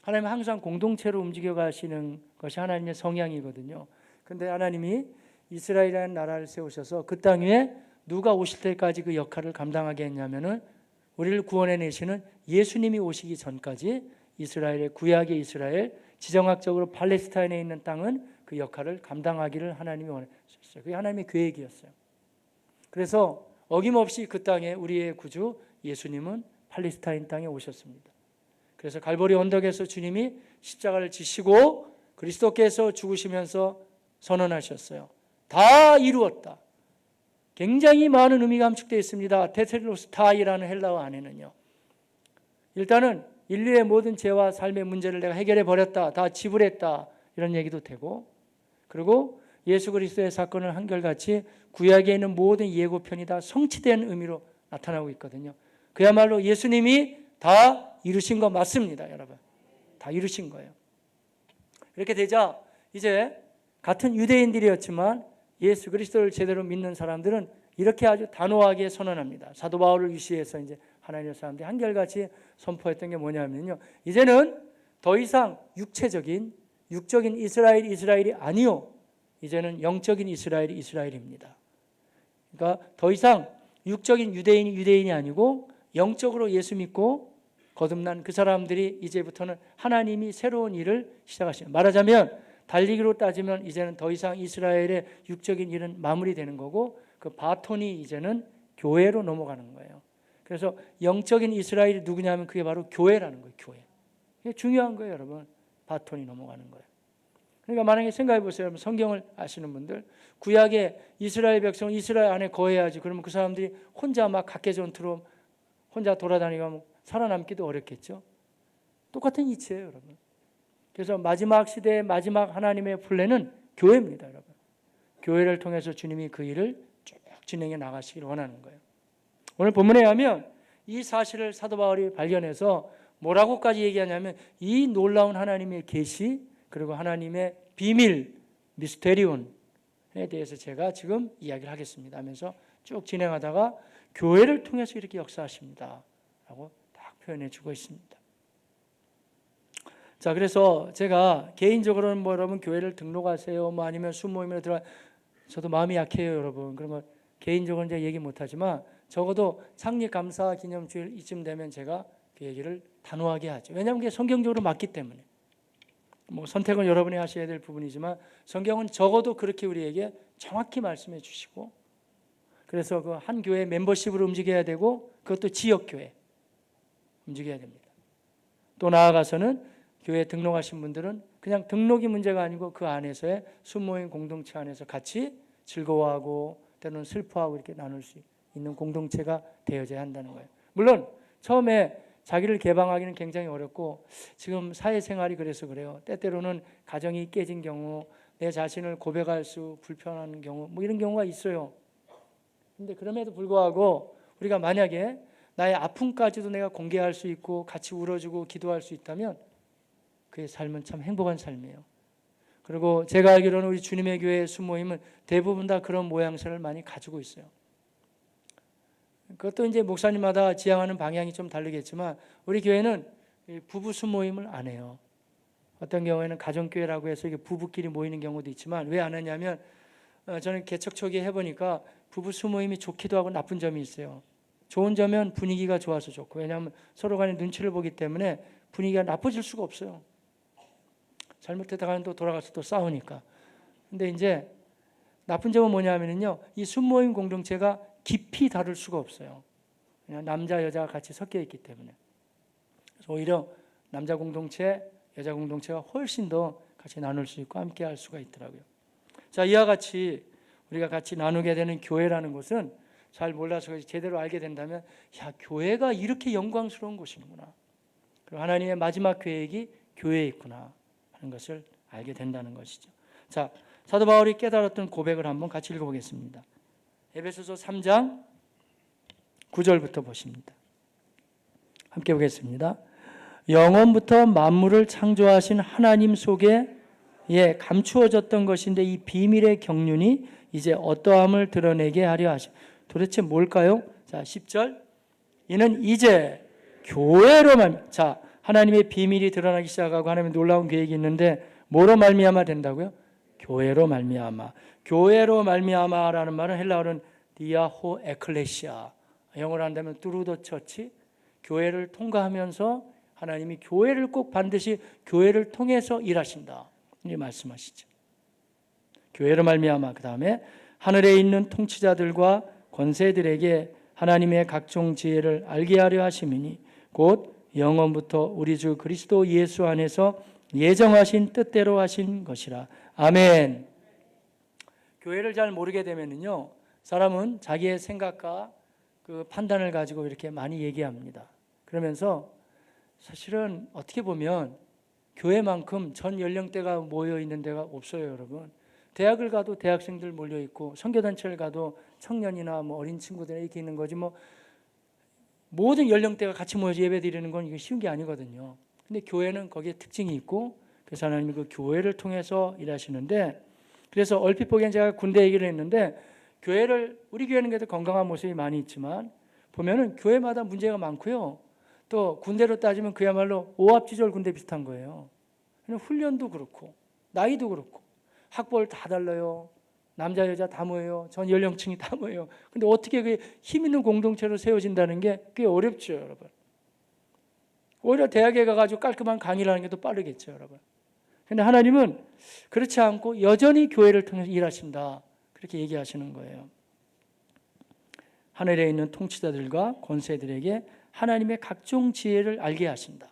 하나님은 항상 공동체로 움직여 가시는 것이 하나님의 성향이거든요. 그런데 하나님이 이스라엘이라는 나라를 세우셔서 그 땅 위에 누가 오실 때까지 그 역할을 감당하게 했냐면은 우리를 구원해 내시는 예수님이 오시기 전까지 이스라엘의 구약의 이스라엘, 지정학적으로 팔레스타인에 있는 땅은 그 역할을 감당하기를 하나님이 원하셨어요. 그게 하나님의 계획이었어요. 그래서 어김없이 그 땅에 우리의 구주 예수님은 팔레스타인 땅에 오셨습니다. 그래서 갈보리 언덕에서 주님이 십자가를 지시고 그리스도께서 죽으시면서 선언하셨어요. 다 이루었다. 굉장히 많은 의미가 함축되어 있습니다. 테텔로스타이라는 헬라어 안에는요. 일단은 인류의 모든 죄와 삶의 문제를 내가 해결해 버렸다. 다 지불했다. 이런 얘기도 되고, 그리고 예수 그리스도의 사건을 한결같이 구약에 있는 모든 예고편이 다 성취된 의미로 나타나고 있거든요. 그야말로 예수님이 다 이루신 거 맞습니다, 여러분. 다 이루신 거예요. 이렇게 되자 이제 같은 유대인들이었지만 예수 그리스도를 제대로 믿는 사람들은 이렇게 아주 단호하게 선언합니다. 사도 바울을 위시해서 이제 하나님의 사람들이 한결같이 선포했던 게 뭐냐면요, 이제는 더 이상 육적인 이스라엘이 아니요, 이제는 영적인 이스라엘입니다. 그러니까 더 이상 육적인 유대인이 아니고 영적으로 예수 믿고 거듭난 그 사람들이 이제부터는 하나님이 새로운 일을 시작하시는, 말하자면 달리기로 따지면 이제는 더 이상 이스라엘의 육적인 일은 마무리되는 거고 그 바톤이 이제는 교회로 넘어가는 거예요. 그래서 영적인 이스라엘이 누구냐면 그게 바로 교회라는 거예요. 교회. 이게 중요한 거예요, 여러분. 바톤이 넘어가는 거예요. 그러니까 만약에 생각해 보세요. 여러분, 성경을 아시는 분들, 구약의 이스라엘 백성은 이스라엘 안에 거해야지. 그러면 그 사람들이 혼자 막 각계 전투로 혼자 돌아다니고 살아남기도 어렵겠죠. 똑같은 이치예요, 여러분. 그래서 마지막 시대의 마지막 하나님의 플랜은 교회입니다, 여러분. 교회를 통해서 주님이 그 일을 쭉 진행해 나가시길 원하는 거예요. 오늘 본문에 하면 이 사실을 사도 바울이 발견해서 뭐라고까지 얘기하냐면 이 놀라운 하나님의 계시 그리고 하나님의 비밀 미스테리온에 대해서 제가 지금 이야기를 하겠습니다 하면서 쭉 진행하다가 교회를 통해서 이렇게 역사하십니다 라고 딱 표현해 주고 있습니다. 자, 그래서 제가 개인적으로는 뭐 여러분 교회를 등록하세요, 뭐 아니면 수모임에 들어가, 저도 마음이 약해요, 여러분. 그런 거 개인적으로 이제 얘기 못하지만 적어도 창립 감사 기념주일 이쯤 되면 제가 그 얘기를 단호하게 하죠. 왜냐하면 그게 성경적으로 맞기 때문에. 뭐 선택은 여러분이 하셔야 될 부분이지만 성경은 적어도 그렇게 우리에게 정확히 말씀해 주시고, 그래서 그 한 교회 멤버십으로 움직여야 되고, 그것도 지역 교회 움직여야 됩니다. 또 나아가서는 교회에 등록하신 분들은 그냥 등록이 문제가 아니고 그 안에서의 수모임 공동체 안에서 같이 즐거워하고 때로는 슬퍼하고 이렇게 나눌 수 있는 공동체가 되어져야 한다는 거예요. 물론 처음에 자기를 개방하기는 굉장히 어렵고, 지금 사회생활이 그래서 그래요. 때때로는 가정이 깨진 경우, 내 자신을 고백할 수 불편한 경우, 뭐 이런 경우가 있어요. 근데 그럼에도 불구하고 우리가 만약에 나의 아픔까지도 내가 공개할 수 있고 같이 울어주고 기도할 수 있다면 그의 삶은 참 행복한 삶이에요. 그리고 제가 알기로는 우리 주님의 교회 수모임은 대부분 다 그런 모양새를 많이 가지고 있어요. 그것도 이제 목사님마다 지향하는 방향이 좀 다르겠지만 우리 교회는 부부 수모임을 안 해요. 어떤 경우에는 가정교회라고 해서 이게 부부끼리 모이는 경우도 있지만, 왜 안 하냐면 저는 개척 초기에 해보니까 부부 수모임이 좋기도 하고 나쁜 점이 있어요. 좋은 점은 분위기가 좋아서 좋고, 왜냐하면 서로 간에 눈치를 보기 때문에 분위기가 나빠질 수가 없어요. 잘못했다가는 또 돌아가서 또 싸우니까. 근데 이제 나쁜 점은 뭐냐면요, 이 순모임 공동체가 깊이 다룰 수가 없어요. 그냥 남자 여자가 같이 섞여 있기 때문에. 그래서 오히려 남자 공동체, 여자 공동체가 훨씬 더 같이 나눌 수 있고 함께 할 수가 있더라고요. 자, 이와 같이 우리가 같이 나누게 되는 교회라는 것은 잘 몰라서 제대로 알게 된다면, 야, 교회가 이렇게 영광스러운 곳이구나, 그리고 하나님의 마지막 계획이 교회에 있구나 하는 것을 알게 된다는 것이죠. 자, 사도 바울이 깨달았던 고백을 한번 같이 읽어보겠습니다. 에베소서 3장 9절부터 보십니다. 함께 보겠습니다. 영원부터 만물을 창조하신 하나님 속에 감추어졌던 것인데 이 비밀의 경륜이 이제 어떠함을 드러내게 하려 하시. 도대체 뭘까요? 자, 10절. 이는 이제 교회로만, 자, 하나님의 비밀이 드러나기 시작하고 하나님의 놀라운 계획이 있는데 뭐로 말미암아 된다고요? 교회로 말미암아. 교회로 말미암아라는 말은 헬라어는 디아호 에클레시아, 영어로 한다면 뚜루더 처치, 교회를 통과하면서 하나님이 교회를 꼭 반드시 교회를 통해서 일하신다, 이렇게 말씀하시죠. 교회로 말미암아. 그 다음에 하늘에 있는 통치자들과 권세들에게 하나님의 각종 지혜를 알게 하려 하심이니 곧 영원부터 우리 주 그리스도 예수 안에서 예정하신 뜻대로 하신 것이라. 아멘. 교회를 잘 모르게 되면요, 사람은 자기의 생각과 그 판단을 가지고 이렇게 많이 얘기합니다. 그러면서 사실은 어떻게 보면 교회만큼 전 연령대가 모여 있는 데가 없어요, 여러분. 대학을 가도 대학생들 몰려 있고, 선교단체를 가도 청년이나 뭐 어린 친구들 이렇게 있는 거지, 뭐 모든 연령대가 같이 모여서 예배 드리는 건 이게 쉬운 게 아니거든요. 근데 교회는 거기에 특징이 있고, 그래서 하나님이 그 교회를 통해서 일하시는데, 그래서 얼핏 보기엔 제가 군대 얘기를 했는데, 교회를, 우리 교회는 그래도 건강한 모습이 많이 있지만 보면은 교회마다 문제가 많고요. 또 군대로 따지면 그야말로 오합지졸 군대 비슷한 거예요. 훈련도 그렇고 나이도 그렇고 학벌 다 달라요. 남자 여자 다 모여요. 전 연령층이 다 모여요. 근데 어떻게 그 힘 있는 공동체로 세워진다는 게 꽤 어렵죠, 여러분. 오히려 대학에 가가지고 깔끔한 강의를 하는 게 더 빠르겠죠, 여러분. 근데 하나님은 그렇지 않고 여전히 교회를 통해서 일하신다, 그렇게 얘기하시는 거예요. 하늘에 있는 통치자들과 권세들에게 하나님의 각종 지혜를 알게 하신다.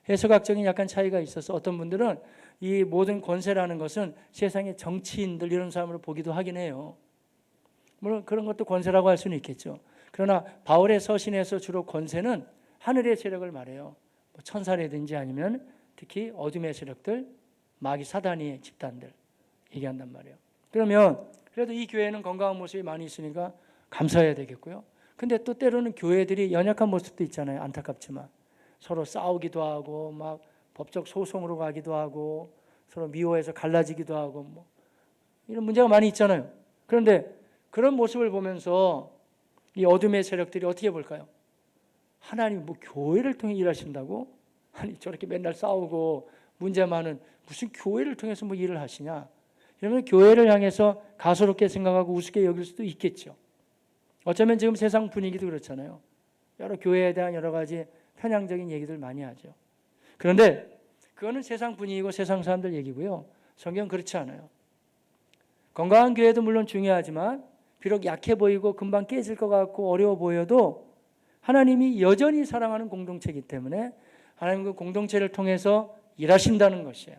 해석학적인 약간 차이가 있어서 어떤 분들은 이 모든 권세라는 것은 세상의 정치인들 이런 사람으로 보기도 하긴 해요. 물론 그런 것도 권세라고 할 수는 있겠죠. 그러나 바울의 서신에서 주로 권세는 하늘의 세력을 말해요. 뭐 천사라든지 아니면 특히 어둠의 세력들, 마귀 사단의 집단들 얘기한단 말이에요. 그러면 그래도 이 교회는 건강한 모습이 많이 있으니까 감사해야 되겠고요. 근데 또 때로는 교회들이 연약한 모습도 있잖아요. 안타깝지만 서로 싸우기도 하고 막 법적 소송으로 가기도 하고 서로 미워해서 갈라지기도 하고 뭐 이런 문제가 많이 있잖아요. 그런데 그런 모습을 보면서 이 어둠의 세력들이 어떻게 볼까요? 하나님이 뭐 교회를 통해 일하신다고? 아니 저렇게 맨날 싸우고 문제 많은 무슨 교회를 통해서 뭐 일을 하시냐. 이러면 교회를 향해서 가소롭게 생각하고 우습게 여길 수도 있겠죠. 어쩌면 지금 세상 분위기도 그렇잖아요. 여러 교회에 대한 여러 가지 편향적인 얘기들 많이 하죠. 그런데 그거는 세상 분위기고 세상 사람들 얘기고요. 성경은 그렇지 않아요. 건강한 교회도 물론 중요하지만 비록 약해 보이고 금방 깨질 것 같고 어려워 보여도 하나님이 여전히 사랑하는 공동체이기 때문에 하나님 그 공동체를 통해서 일하신다는 것이에요.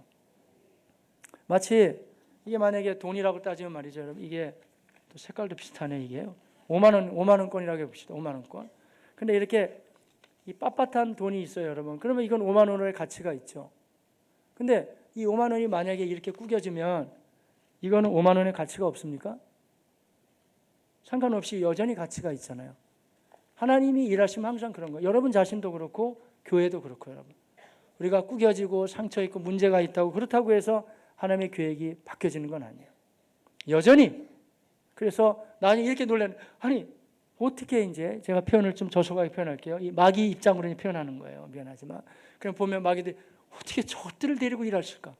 마치 이게 만약에 돈이라고 따지면 말이죠. 여러분 이게 또 색깔도 비슷하네 이게 5만 원권이라고 해봅시다. 5만 원권. 근데 이렇게 이 빳빳한 돈이 있어요, 여러분. 그러면 이건 5만 원의 가치가 있죠. 근데 이 5만 원이 만약에 이렇게 구겨지면 이거는 5만 원의 가치가 없습니까? 상관없이 여전히 가치가 있잖아요. 하나님이 일하시면 항상 그런 거예요. 여러분 자신도 그렇고 교회도 그렇고 여러분. 우리가 구겨지고 상처 있고 문제가 있다고 그렇다고 해서 하나님의 계획이 바뀌어지는 건 아니에요. 여전히. 그래서 나는 이렇게 놀라는 아니 어떻게 이제 제가 표현을 좀 저속하게 표현할게요. 이 마귀 입장으로 표현하는 거예요. 미안하지만. 그럼 보면 마귀들이 어떻게 저것들을 데리고 일하실까?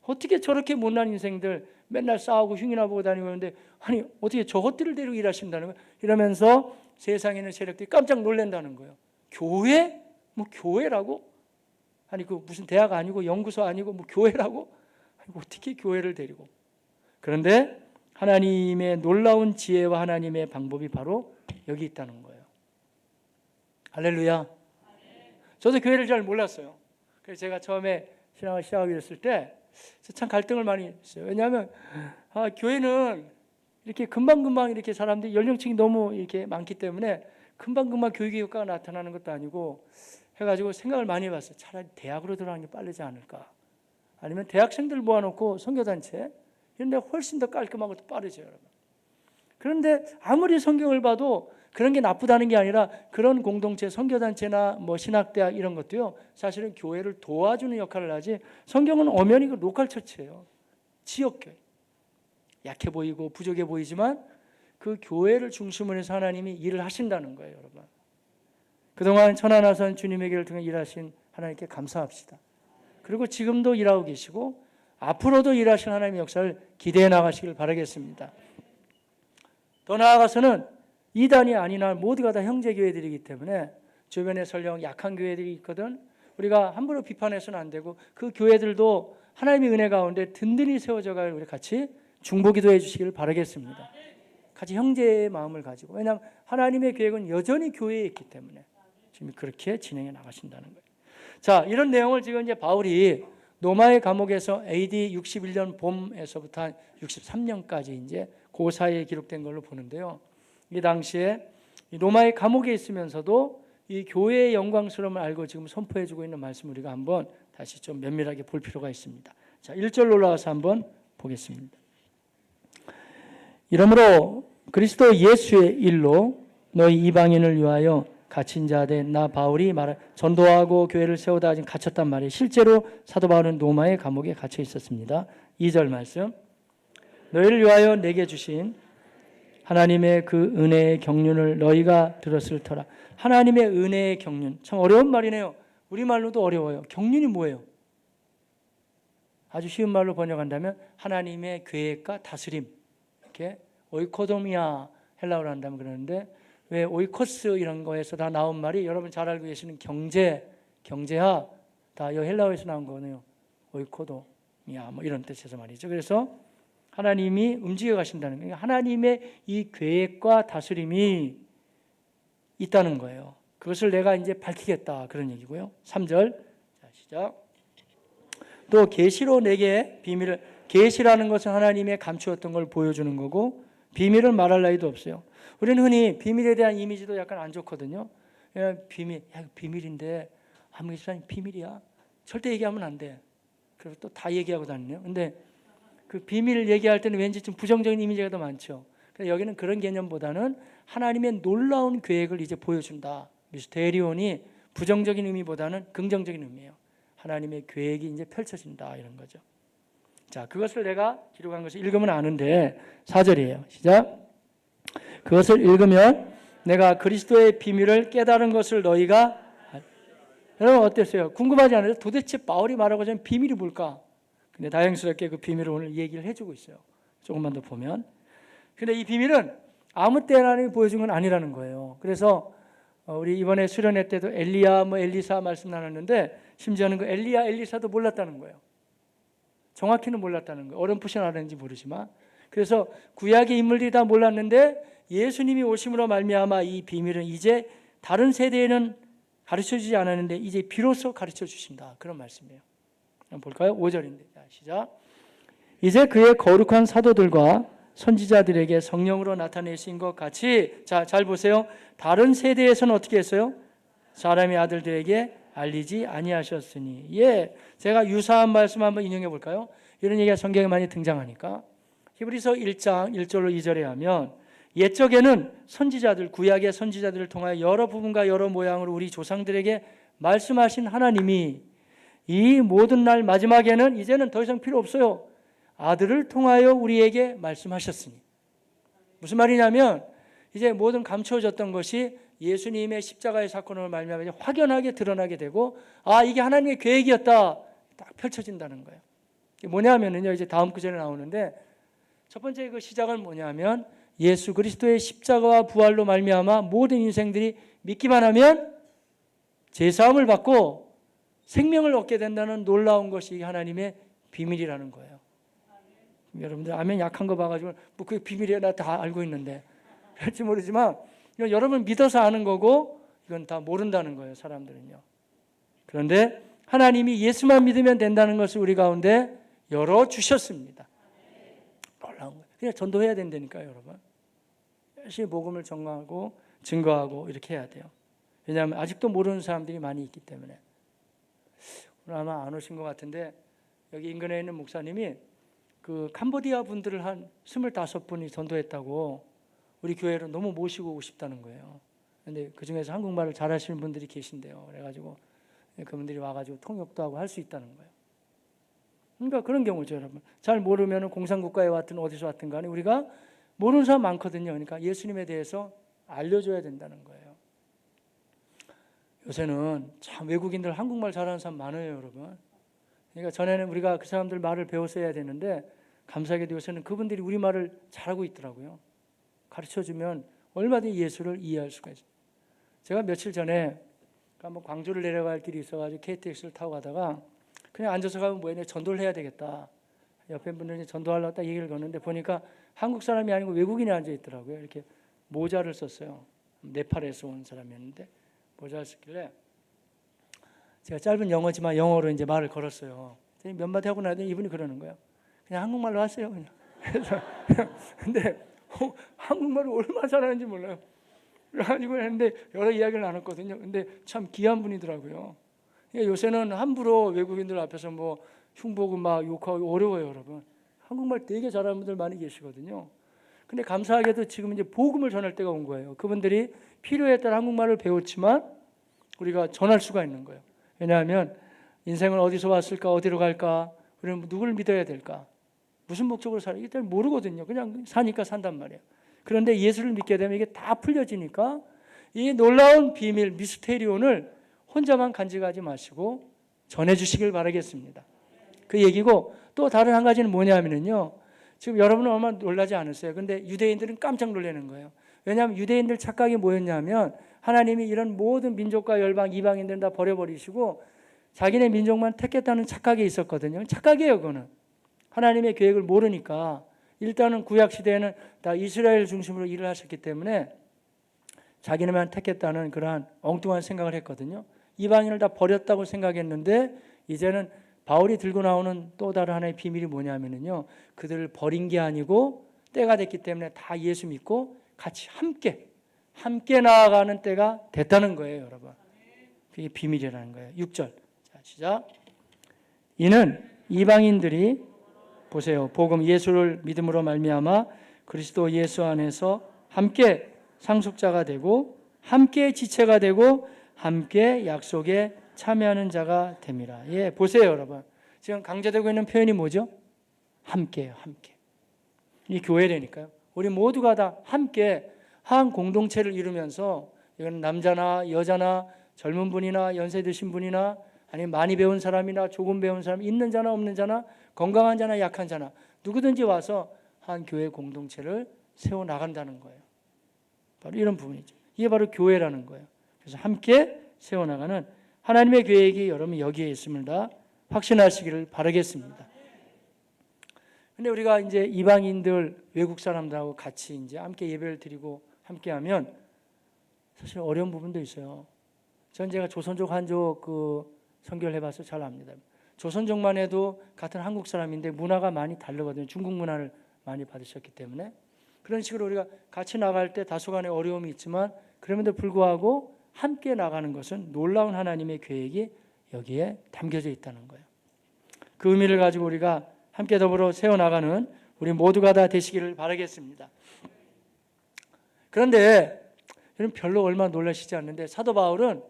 어떻게 저렇게 못난 인생들 맨날 싸우고 흉이나 보고 다니고 있는데 아니 어떻게 저것들을 데리고 일하신다는 거예요? 이러면서 세상에 있는 세력들이 깜짝 놀란다는 거예요. 교회? 뭐 교회라고? 아니 그 무슨 대학 아니고 연구소 아니고 뭐 교회라고? 아니, 어떻게 교회를 데리고? 그런데 하나님의 놀라운 지혜와 하나님의 방법이 바로 여기 있다는 거예요. 할렐루야. 저도 교회를 잘 몰랐어요. 그래서 제가 처음에 신앙을 시작하게 됐을 때 참 갈등을 많이 했어요. 왜냐하면 교회는 이렇게 금방금방 이렇게 사람들이 연령층이 너무 이렇게 많기 때문에 금방금방 교육의 효과가 나타나는 것도 아니고 해가지고 생각을 많이 해봤어요. 차라리 대학으로 들어가는 게 빠르지 않을까? 아니면 대학생들 모아놓고 선교단체 이런 데 훨씬 더 깔끔하고 더 빠르죠, 여러분. 그런데 아무리 성경을 봐도 그런 게 나쁘다는 게 아니라 그런 공동체, 선교단체나 뭐 신학대학 이런 것도요, 사실은 교회를 도와주는 역할을 하지 성경은 엄연히 그 로컬 처치예요. 지역교회. 약해 보이고 부족해 보이지만 그 교회를 중심으로 해서 하나님이 일을 하신다는 거예요, 여러분. 그동안 천하나선 주님의 길을 통해 일하신 하나님께 감사합시다. 그리고 지금도 일하고 계시고 앞으로도 일하신 하나님의 역사를 기대해 나가시길 바라겠습니다. 더 나아가서는 이단이 아니나 모두가 다 형제교회들이기 때문에 주변에 설령 약한 교회들이 있거든 우리가 함부로 비판해서는 안 되고 그 교회들도 하나님의 은혜 가운데 든든히 세워져갈 우리 같이 중보기도해 주시기를 바라겠습니다. 같이 형제의 마음을 가지고 왜냐하면 하나님의 계획은 여전히 교회에 있기 때문에 지금 그렇게 진행해 나가신다는 거예요. 자, 이런 내용을 지금 이제 바울이 로마의 감옥에서 AD 61년 봄에서부터 한 63년까지 이제 그 사이에 기록된 걸로 보는데요. 이 당시에 로마의 감옥에 있으면서도 이 교회의 영광스러움을 알고 지금 선포해주고 있는 말씀 우리가 한번 다시 좀 면밀하게 볼 필요가 있습니다. 자, 1절로 올라가서 한번 보겠습니다. 이러므로 그리스도 예수의 일로 너희 이방인을 위하여 갇힌 자 된 나 바울이 전도하고 교회를 세우다 지금 갇혔단 말이에요. 실제로 사도 바울은 로마의 감옥에 갇혀 있었습니다. 2절 말씀. 너희를 위하여 내게 주신 하나님의 그 은혜의 경륜을 너희가 들었을 터라. 하나님의 은혜의 경륜. 참 어려운 말이네요. 우리말로도 어려워요. 경륜이 뭐예요? 아주 쉬운 말로 번역한다면 하나님의 계획과 다스림. 이렇게 오이코도미아 헬라어로 한다면 그러는데 왜 오이코스 이런 거에서 다 나온 말이 여러분 잘 알고 계시는 경제학 다 이 헬라어에서 나온 거네요. 오이코도미아 뭐 이런 뜻에서 말이죠. 그래서 하나님이 움직여 가신다는 거예요. 하나님의 이 계획과 다스림이 있다는 거예요. 그것을 내가 이제 밝히겠다 그런 얘기고요. 3절 자, 시작. 또 계시로 내게 비밀을 계시라는 것은 하나님의 감추었던 걸 보여주는 거고 비밀을 말할 나위도 없어요. 우리는 흔히 비밀에 대한 이미지도 약간 안 좋거든요. 비밀인데 아무리 집사님 비밀이야. 절대 얘기하면 안 돼. 그리고 또 다 얘기하고 다니네요. 근데 그 비밀을 얘기할 때는 왠지 좀 부정적인 이미지가 더 많죠. 그래서 여기는 그런 개념보다는 하나님의 놀라운 계획을 이제 보여준다. 미스테리온이 부정적인 의미보다는 긍정적인 의미예요. 하나님의 계획이 이제 펼쳐진다 이런 거죠. 자, 그것을 내가 기록한 것을 읽으면 아는데 4절이에요. 시작. 그것을 읽으면 내가 그리스도의 비밀을 깨달은 것을 너희가 여러분 어땠어요? 궁금하지 않아요? 도대체 바울이 말하고자 하는 비밀이 뭘까? 근데 다행스럽게 그 비밀을 오늘 얘기를 해주고 있어요. 조금만 더 보면. 근데 이 비밀은 아무 때나 하나님이 보여준 건 아니라는 거예요. 그래서 우리 이번에 수련회 때도 엘리야, 엘리사 말씀 나눴는데 심지어는 그 엘리야, 엘리사도 몰랐다는 거예요. 정확히는 몰랐다는 거예요. 어렴풋이 알았는지 모르지만. 그래서 구약의 인물들이 다 몰랐는데 예수님이 오심으로 말미암아 이 비밀은 이제 다른 세대에는 가르쳐주지 않았는데 이제 비로소 가르쳐 주신다. 그런 말씀이에요. 한번 볼까요? 5절인데 시작. 이제 그의 거룩한 사도들과 선지자들에게 성령으로 나타내신 것 같이, 자, 잘 보세요. 다른 세대에서는 어떻게 했어요? 사람의 아들들에게 알리지 아니하셨으니. 예, 제가 유사한 말씀 한번 인용해 볼까요? 이런 얘기가 성경에 많이 등장하니까. 히브리서 1장 1절로 2절에 하면 옛적에는 선지자들, 구약의 선지자들을 통하여 여러 부분과 여러 모양으로 우리 조상들에게 말씀하신 하나님이 이 모든 날 마지막에는 이제는 더 이상 필요 없어요. 아들을 통하여 우리에게 말씀하셨으니. 무슨 말이냐면 이제 모든 감추어졌던 것이 예수님의 십자가의 사건으로 말미암아 확연하게 드러나게 되고, 아, 이게 하나님의 계획이었다 딱 펼쳐진다는 거예요. 이게 뭐냐면요, 이제 다음 구절에 나오는데 첫 번째 그 시작은 뭐냐면 예수 그리스도의 십자가와 부활로 말미암아 모든 인생들이 믿기만 하면 제사함을 받고 생명을 얻게 된다는 놀라운 것이 하나님의 비밀이라는 거예요. 여러분들 아멘 약한 거 봐가지고 뭐 그게 비밀이야 나 다 알고 있는데 그럴지 모르지만 여러분 믿어서 아는 거고 이건 다 모른다는 거예요, 사람들은요. 그런데 하나님이 예수만 믿으면 된다는 것을 우리 가운데 열어주셨습니다. 놀라운 거예요. 그냥 전도해야 된다니까요, 여러분. 열심히 복음을 전하고 증거하고 이렇게 해야 돼요. 왜냐하면 아직도 모르는 사람들이 많이 있기 때문에. 오늘 아마 안 오신 것 같은데 여기 인근에 있는 목사님이 그 캄보디아 분들을 한 25분이 전도했다고 우리 교회로 너무 모시고 오고 싶다는 거예요. 근데 그 중에서 한국말을 잘하시는 분들이 계신데요. 그래가지고 그분들이 와가지고 통역도 하고 할 수 있다는 거예요. 그러니까 그런 경우죠, 여러분. 잘 모르면 공산국가에 왔든 어디서 왔든 간에 우리가 모르는 사람 많거든요. 그러니까 예수님에 대해서 알려줘야 된다는 거예요. 요새는 참 외국인들 한국말 잘하는 사람 많아요, 여러분. 그러니까 전에는 우리가 그 사람들 말을 배웠어야 되는데 감사하게도 요새는 그분들이 우리 말을 잘하고 있더라고요. 가르쳐주면 얼마든지 예수를 이해할 수가 있어요. 제가 며칠 전에 한번 광주를 내려갈 길이 있어가지고 KTX를 타고 가다가 그냥 앉아서 가면 뭐냐, 전도를 해야 되겠다. 옆에 분들이 전도하려고 딱 얘기를 거는데 보니까 한국 사람이 아니고 외국인이 앉아 있더라고요. 이렇게 모자를 썼어요. 네팔에서 온 사람이었는데 모자를 썼길래 제가 짧은 영어지만 영어로 이제 말을 걸었어요. 몇 마디 하고 나더니 이분이 그러는 거예요. 그냥 한국말로 하세요, 그냥. 그래서 근데 한국말을 얼마나 잘하는지 몰라요. 그래가지고 했는데 여러 이야기를 나눴거든요. 근데 참 귀한 분이더라고요. 요새는 함부로 외국인들 앞에서 뭐 흉보고 막 욕하고 어려워요, 여러분. 한국말 되게 잘하는 분들 많이 계시거든요. 근데 감사하게도 지금 이제 복음을 전할 때가 온 거예요. 그분들이 필요에 따라 한국말을 배웠지만 우리가 전할 수가 있는 거예요. 왜냐하면 인생은 어디서 왔을까, 어디로 갈까, 우리는 누구를 믿어야 될까, 무슨 목적으로 살까, 일단 모르거든요. 그냥 사니까 산단 말이에요. 그런데 예수를 믿게 되면 이게 다 풀려지니까 이 놀라운 비밀, 미스테리온을 혼자만 간직하지 마시고 전해주시길 바라겠습니다. 그 얘기고, 또 다른 한 가지는 뭐냐면요, 지금 여러분은 얼마나 놀라지 않으세요? 근데 유대인들은 깜짝 놀라는 거예요. 왜냐하면 유대인들 착각이 뭐였냐면 하나님이 이런 모든 민족과 열방, 이방인들은 다 버려버리시고 자기네 민족만 택했다는 착각이 있었거든요. 착각이에요, 그거는. 하나님의 계획을 모르니까. 일단은 구약 시대에는 다 이스라엘 중심으로 일을 하셨기 때문에 자기네만 택했다는 그러한 엉뚱한 생각을 했거든요. 이방인을 다 버렸다고 생각했는데 이제는 바울이 들고 나오는 또 다른 하나의 비밀이 뭐냐면요, 그들을 버린 게 아니고 때가 됐기 때문에 다 예수 믿고 같이 함께 나아가는 때가 됐다는 거예요, 여러분. 그게 비밀이라는 거예요. 6절. 자, 시작. 이는 이방인들이 보세요. 복음 예수를 믿음으로 말미암아 그리스도 예수 안에서 함께 상속자가 되고 함께 지체가 되고 함께 약속에 참여하는 자가 됨이라. 예, 보세요, 여러분. 지금 강조되고 있는 표현이 뭐죠? 함께예요, 함께. 이 교회라니까요. 우리 모두가 다 함께 한 공동체를 이루면서 이건 남자나 여자나 젊은 분이나 연세 드신 분이나 아니면 많이 배운 사람이나 조금 배운 사람, 있는 자나 없는 자나 건강한 자나 약한 자나 누구든지 와서 한 교회 공동체를 세워나간다는 거예요. 바로 이런 부분이죠. 이게 바로 교회라는 거예요. 그래서 함께 세워나가는 하나님의 계획이 여러분 여기에 있음을 다 확신하시기를 바라겠습니다. 근데 우리가 이제 이방인들, 외국 사람들하고 같이 이제 함께 예배를 드리고 함께 하면 사실 어려운 부분도 있어요. 전 제가 조선족, 한족 선교를 해봐서 잘 압니다. 조선족만 해도 같은 한국 사람인데 문화가 많이 다르거든요. 중국 문화를 많이 받으셨기 때문에 그런 식으로 우리가 같이 나갈 때 다소간의 어려움이 있지만 그럼에도 불구하고 함께 나가는 것은 놀라운 하나님의 계획이 여기에 담겨져 있다는 거예요. 그 의미를 가지고 우리가 함께 더불어 세워나가는 우리 모두가 다 되시기를 바라겠습니다. 그런데 여러분 별로 얼마 놀라시지 않는데 사도 바울은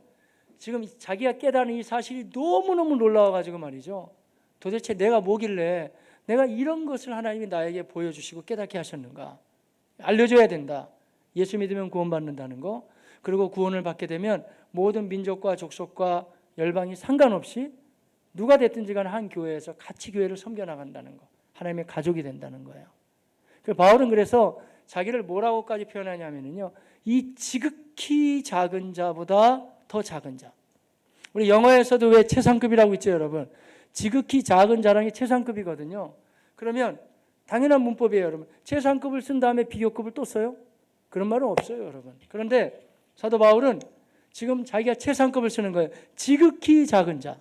지금 자기가 깨달은 이 사실이 너무너무 놀라워가지고 말이죠. 도대체 내가 뭐길래 내가 이런 것을 하나님이 나에게 보여주시고 깨닫게 하셨는가. 알려줘야 된다. 예수 믿으면 구원받는다는 거. 그리고 구원을 받게 되면 모든 민족과 족속과 열방이 상관없이 누가 됐든지 간에 한 교회에서 같이 교회를 섬겨나간다는 거. 하나님의 가족이 된다는 거예요. 바울은 그래서 자기를 뭐라고까지 표현하냐면요. 이 지극히 작은 자보다 더 작은 자. 우리 영어에서도 왜 최상급이라고 있죠, 여러분? 지극히 작은 자랑이 최상급이거든요. 그러면 당연한 문법이에요, 여러분. 최상급을 쓴 다음에 비교급을 또 써요? 그런 말은 없어요, 여러분. 그런데 사도 바울은 지금 자기가 최상급을 쓰는 거예요. 지극히 작은 자.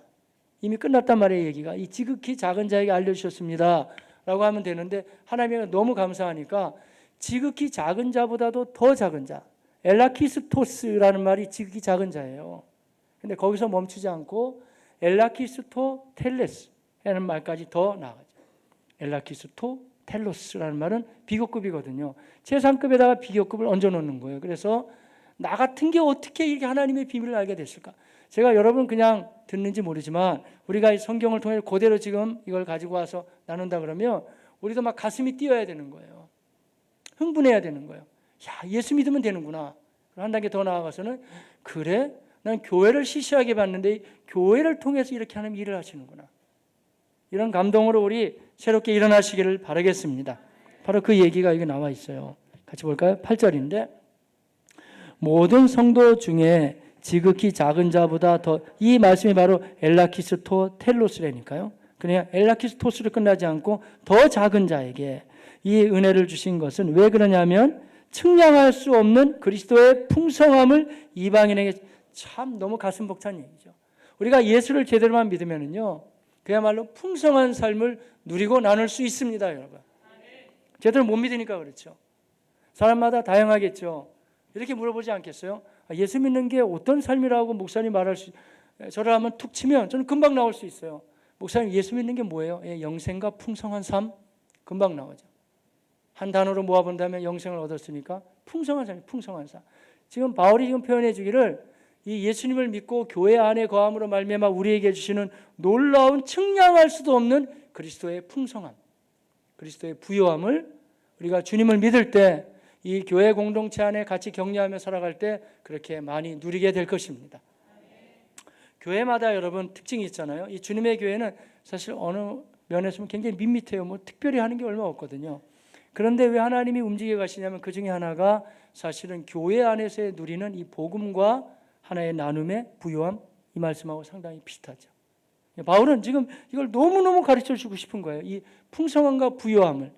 이미 끝났단 말이에요, 얘기가. 이 지극히 작은 자에게 알려주셨습니다. 라고 하면 되는데 하나님이 너무 감사하니까 지극히 작은 자보다도 더 작은 자. 엘라키스토스라는 말이 지극히 작은 자예요. 근데 거기서 멈추지 않고 엘라키스토 텔레스라는 말까지 더 나아가죠. 엘라키스토 텔로스라는 말은 비교급이거든요. 최상급에다가 비교급을 얹어놓는 거예요. 그래서 나 같은 게 어떻게 이렇게 하나님의 비밀을 알게 됐을까? 제가 여러분 그냥 듣는지 모르지만 우리가 이 성경을 통해 그대로 지금 이걸 가지고 와서 나눈다 그러면 우리도 막 가슴이 뛰어야 되는 거예요. 흥분해야 되는 거예요. 야, 예수 믿으면 되는구나. 한 단계 더 나아가서는 그래? 난 교회를 시시하게 봤는데 교회를 통해서 이렇게 하나님 일을 하시는구나. 이런 감동으로 우리 새롭게 일어나시기를 바라겠습니다. 바로 그 얘기가 여기 나와 있어요. 같이 볼까요? 8절인데 모든 성도 중에 지극히 작은 자보다 더, 이 말씀이 바로 엘라키스토 텔로스라니까요. 그냥 엘라키스토스로 끝나지 않고 더 작은 자에게 이 은혜를 주신 것은 왜 그러냐면 측량할 수 없는 그리스도의 풍성함을 이방인에게, 참 너무 가슴 벅찬 얘기죠. 우리가 예수를 제대로만 믿으면요 그야말로 풍성한 삶을 누리고 나눌 수 있습니다, 여러분. 제대로 못 믿으니까 그렇죠. 사람마다 다양하겠죠. 이렇게 물어보지 않겠어요? 예수 믿는 게 어떤 삶이라고 목사님 말할 수, 저를 한번 툭 치면 저는 금방 나올 수 있어요. 목사님 예수 믿는 게 뭐예요? 영생과 풍성한 삶? 금방 나오죠. 한 단어로 모아본다면 영생을 얻었으니까 풍성한 삶, 풍성한 삶. 지금 바울이 지금 표현해 주기를 이 예수님을 믿고 교회 안에 거함으로 말미암아 우리에게 주시는 놀라운 측량할 수도 없는 그리스도의 풍성함, 그리스도의 부요함을 우리가 주님을 믿을 때 이 교회 공동체 안에 같이 격려하며 살아갈 때 그렇게 많이 누리게 될 것입니다. 교회마다 여러분 특징이 있잖아요. 이 주님의 교회는 사실 어느 면에서 굉장히 밋밋해요. 뭐 특별히 하는 게 얼마 없거든요. 그런데 왜 하나님이 움직여 가시냐면 그 중에 하나가 사실은 교회 안에서 누리는 이 복음과 하나의 나눔의 부요함, 이 말씀하고 상당히 비슷하죠. 바울은 지금 이걸 너무너무 가르쳐 주고 싶은 거예요. 이 풍성함과 부요함을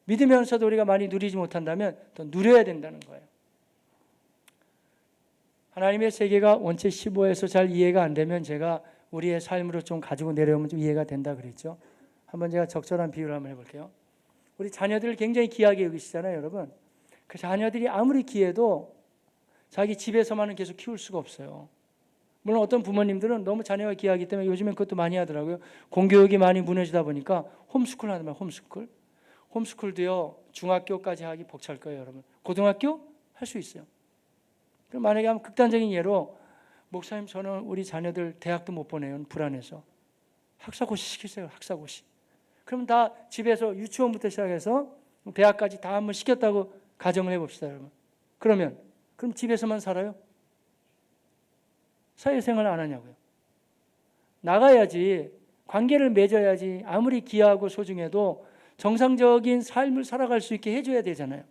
믿으면서도 우리가 많이 누리지 못한다면 더 누려야 된다는 거예요. 하나님의 세계가 원체 15에서 잘 이해가 안 되면 제가 우리의 삶으로 좀 가지고 내려오면 좀 이해가 된다 그랬죠. 한번 제가 적절한 비유를 한번 해볼게요. 우리 자녀들을 굉장히 귀하게 여기시잖아요, 여러분. 그 자녀들이 아무리 귀해도 자기 집에서만은 계속 키울 수가 없어요. 물론 어떤 부모님들은 너무 자녀가 귀하기 때문에 요즘엔 그것도 많이 하더라고요. 공교육이 많이 무너지다 보니까 홈스쿨 하는 말, 홈스쿨. 홈스쿨도요, 중학교까지 하기 벅찰 거예요, 여러분. 고등학교 할 수 있어요. 그럼 만약에 한번 극단적인 예로, 목사님 저는 우리 자녀들 대학도 못 보내요, 불안해서. 학사고시 시키세요, 학사고시. 그럼 다 집에서 유치원부터 시작해서 대학까지 다 한번 시켰다고 가정을 해봅시다, 여러분. 그럼 집에서만 살아요? 사회생활 안 하냐고요. 나가야지, 관계를 맺어야지. 아무리 귀하고 소중해도 정상적인 삶을 살아갈 수 있게 해줘야 되잖아요.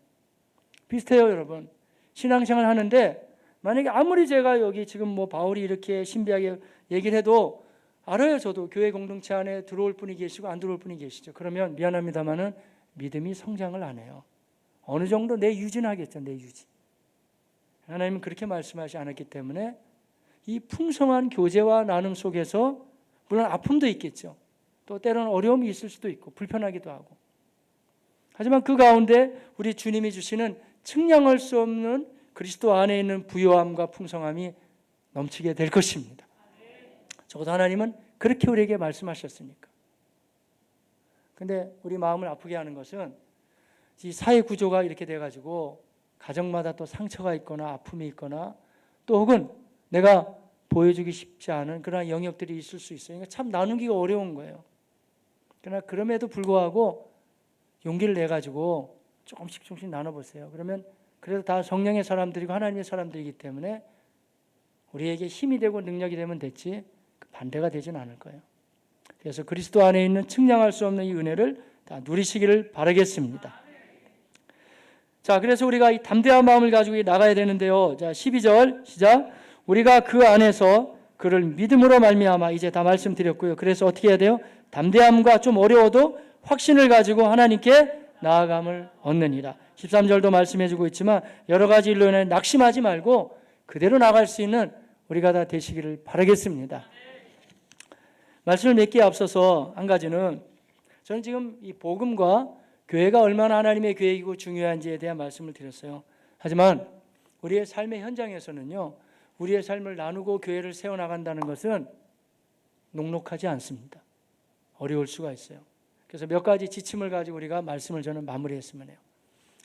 비슷해요, 여러분. 신앙생활 하는데 만약에 아무리 제가 여기 지금 뭐 바울이 이렇게 신비하게 얘기를 해도 알아요. 저도 교회 공동체 안에 들어올 분이 계시고 안 들어올 분이 계시죠. 그러면 미안합니다만은 믿음이 성장을 안 해요. 어느 정도 내 유지는 하겠죠. 내 유지. 하나님은 그렇게 말씀하지 않았기 때문에 이 풍성한 교제와 나눔 속에서 물론 아픔도 있겠죠. 또 때로는 어려움이 있을 수도 있고 불편하기도 하고. 하지만 그 가운데 우리 주님이 주시는 측량할 수 없는 그리스도 안에 있는 부요함과 풍성함이 넘치게 될 것입니다. 적어도 하나님은 그렇게 우리에게 말씀하셨으니까. 근데 우리 마음을 아프게 하는 것은 이 사회 구조가 이렇게 돼가지고 가정마다 또 상처가 있거나 아픔이 있거나 또 혹은 내가 보여주기 쉽지 않은 그런 영역들이 있을 수 있어요. 그러니까 참 나누기가 어려운 거예요. 그러나 그럼에도 불구하고 용기를 내가지고 조금씩 나눠보세요. 그러면 그래도 다 성령의 사람들이고 하나님의 사람들이기 때문에 우리에게 힘이 되고 능력이 되면 됐지 반대가 되진 않을 거예요. 그래서 그리스도 안에 있는 측량할 수 없는 이 은혜를 다 누리시기를 바라겠습니다. 자, 그래서 우리가 이 담대한 마음을 가지고 나가야 되는데요. 자, 12절 시작. 우리가 그 안에서 그를 믿음으로 말미암아 이제 다 말씀드렸고요. 그래서 어떻게 해야 돼요? 담대함과 좀 어려워도 확신을 가지고 하나님께 나아감을 얻느니라. 13절도 말씀해주고 있지만 여러 가지 일로 인해 낙심하지 말고 그대로 나갈 수 있는 우리가 다 되시기를 바라겠습니다. 말씀을 맺기에 앞서서 한 가지는 저는 지금 이 복음과 교회가 얼마나 하나님의 계획이고 중요한지에 대한 말씀을 드렸어요. 하지만 우리의 삶의 현장에서는요, 우리의 삶을 나누고 교회를 세워나간다는 것은 녹록하지 않습니다. 어려울 수가 있어요. 그래서 몇 가지 지침을 가지고 우리가 말씀을 저는 마무리했으면 해요.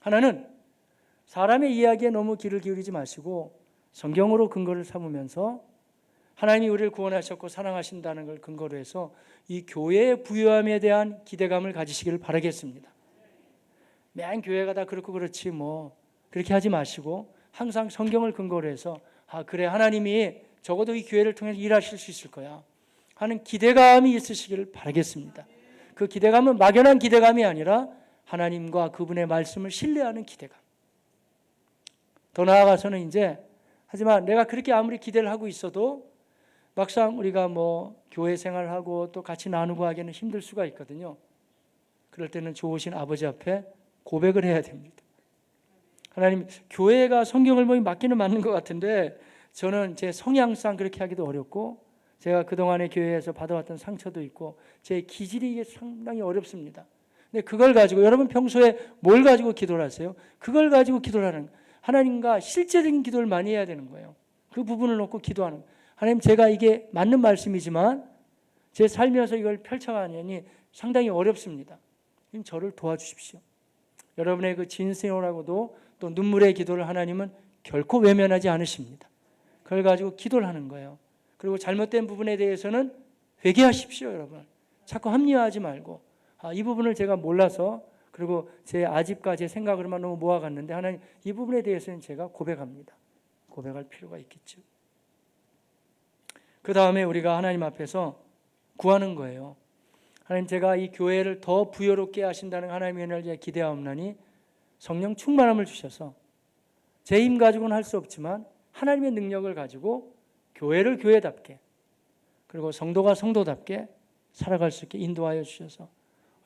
하나는 사람의 이야기에 너무 귀를 기울이지 마시고 성경으로 근거를 삼으면서 하나님이 우리를 구원하셨고 사랑하신다는 걸 근거로 해서 이 교회의 부요함에 대한 기대감을 가지시기를 바라겠습니다. 맨 교회가 다 그렇고 그렇지 뭐 그렇게 하지 마시고 항상 성경을 근거로 해서 그래 하나님이 적어도 이 교회를 통해서 일하실 수 있을 거야 하는 기대감이 있으시기를 바라겠습니다. 그 기대감은 막연한 기대감이 아니라 하나님과 그분의 말씀을 신뢰하는 기대감. 더 나아가서는 이제 하지만 내가 그렇게 아무리 기대를 하고 있어도 막상 우리가 뭐 교회 생활하고 또 같이 나누고 하기에는 힘들 수가 있거든요. 그럴 때는 좋으신 아버지 앞에 고백을 해야 됩니다. 하나님, 교회가 성경을 보니 맞기는 맞는 것 같은데 저는 제 성향상 그렇게 하기도 어렵고 제가 그동안에 교회에서 받아왔던 상처도 있고 제 기질이 이게 상당히 어렵습니다. 근데 그걸 가지고 여러분 평소에 뭘 가지고 기도를 하세요? 그걸 가지고 기도를 하는 거예요. 하나님과 실제적인 기도를 많이 해야 되는 거예요. 그 부분을 놓고 기도하는 거예요. 하나님, 제가 이게 맞는 말씀이지만 제 살면서 이걸 펼쳐가니 상당히 어렵습니다. 저를 도와주십시오. 여러분의 그 진생활하고도 또 눈물의 기도를 하나님은 결코 외면하지 않으십니다. 그걸 가지고 기도를 하는 거예요. 그리고 잘못된 부분에 대해서는 회개하십시오, 여러분. 자꾸 합리화하지 말고 이 부분을 제가 몰라서 그리고 제 아집과 제 생각으로만 너무 모아갔는데 하나님 이 부분에 대해서는 제가 고백합니다. 고백할 필요가 있겠죠. 그 다음에 우리가 하나님 앞에서 구하는 거예요. 하나님, 제가 이 교회를 더 부여롭게 하신다는 하나님의 은혜를 기대하옵나니 성령 충만함을 주셔서 제 힘 가지고는 할 수 없지만 하나님의 능력을 가지고 교회를 교회답게 그리고 성도가 성도답게 살아갈 수 있게 인도하여 주셔서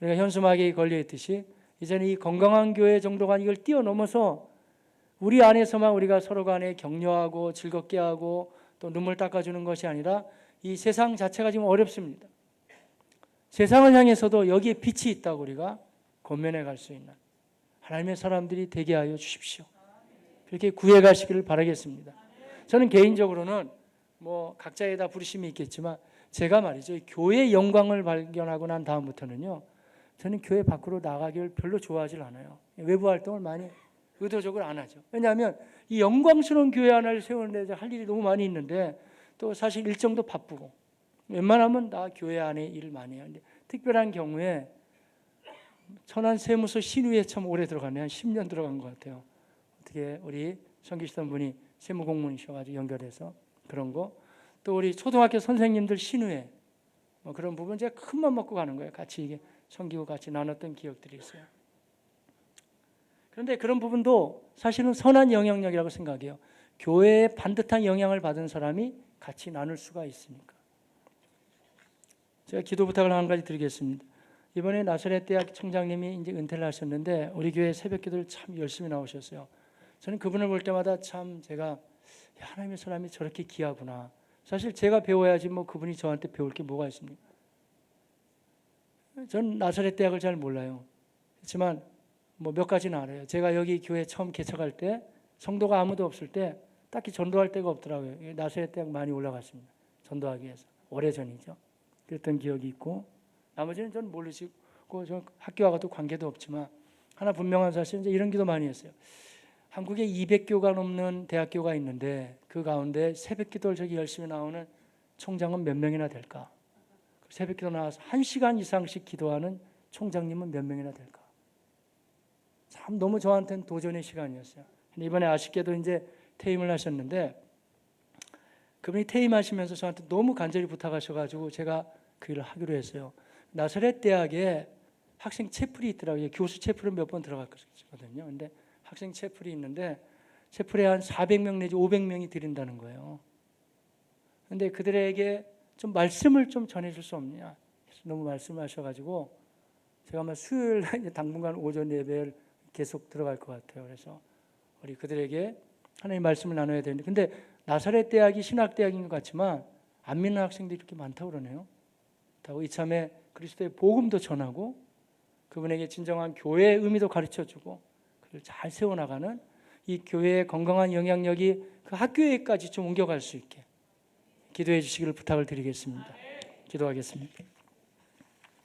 우리가 현수막에 걸려있듯이 이제는 이 건강한 교회 정도가 이걸 뛰어넘어서 우리 안에서만 우리가 서로 간에 격려하고 즐겁게 하고 또 눈물 닦아주는 것이 아니라 이 세상 자체가 지금 어렵습니다. 세상을 향해서도 여기에 빛이 있다고 우리가 권면해 갈 수 있는 하나님의 사람들이 되게 하여 주십시오. 그렇게 구해 가시기를 바라겠습니다. 저는 개인적으로는 뭐 각자의 다 부르심이 있겠지만 제가 말이죠, 교회의 영광을 발견하고 난 다음부터는요, 저는 교회 밖으로 나가기를 별로 좋아하지 않아요. 외부 활동을 많이 의도적으로 안 하죠. 왜냐하면 이 영광스러운 교회 하나를 세우는 데 할 일이 너무 많이 있는데 또 사실 일정도 바쁘고 웬만하면 나 교회 안에 일을 많이 해요. 근데 특별한 경우에 천안 세무서 신유에 참 오래 들어갔네요. 한 10년 들어간 것 같아요. 어떻게 우리 섬기시던 분이 세무공무원이셔가지고 연결해서 그런 거. 또 우리 초등학교 선생님들 신우회 뭐 그런 부분 제가 큰 맘 먹고 가는 거예요. 같이 이게 섬기고 같이 나눴던 기억들이 있어요. 그런데 그런 부분도 사실은 선한 영향력이라고 생각해요. 교회에 반듯한 영향을 받은 사람이 같이 나눌 수가 있으니까. 제가 기도 부탁을 한 가지 드리겠습니다. 이번에 나사렛 대학 총장님이 이제 은퇴를 하셨는데 우리 교회 새벽 기도를 참 열심히 나오셨어요. 저는 그분을 볼 때마다 참 제가 하나님의 사람이 저렇게 귀하구나. 사실 제가 배워야지 뭐 그분이 저한테 배울 게 뭐가 있습니까? 전 나사렛 대학을 잘 몰라요. 그렇지만 뭐 몇 가지는 알아요. 제가 여기 교회 처음 개척할 때 성도가 아무도 없을 때 딱히 전도할 데가 없더라고요. 나사렛 대학 많이 올라갔습니다. 전도하기 위해서. 오래전이죠. 그랬던 기억이 있고 나머지는 전 모르시고 저 학교와도 관계도 없지만 하나 분명한 사실은 이제 이런 기도 많이 했어요. 한국에 200교가 넘는 대학교가 있는데 그 가운데 새벽 기도를 저기 열심히 나오는 총장은 몇 명이나 될까? 새벽 기도 나와서 1시간 이상씩 기도하는 총장님은 몇 명이나 될까? 참 너무 저한테는 도전의 시간이었어요. 이번에 아쉽게도 이제 퇴임을 하셨는데 그분이 퇴임하시면서 저한테 너무 간절히 부탁하셔가지고 제가 그 일을 하기로 했어요. 나사렛 대학에 학생 채플이 있더라고요. 교수 채플은 몇 번 들어갔거든요. 근데 학생 채플이 있는데 채플에 한 400명 내지 500명이 들인다는 거예요. 근데 그들에게 좀 말씀을 좀 전해줄 수 없느냐. 너무 말씀하셔가지고 제가 아마 수요일 당분간 오전 예배를 계속 들어갈 것 같아요. 그래서 우리 그들에게 하나님의 말씀을 나눠야 되는데 근데 나사렛 대학이 신학대학인 것 같지만 안 믿는 학생들이 이렇게 많다고 그러네요. 이참에 그리스도의 복음도 전하고 그분에게 진정한 교회의 의미도 가르쳐주고 그를 잘 세워나가는 이 교회의 건강한 영향력이 그 학교에까지 좀 옮겨갈 수 있게 기도해 주시기를 부탁을 드리겠습니다. 기도하겠습니다.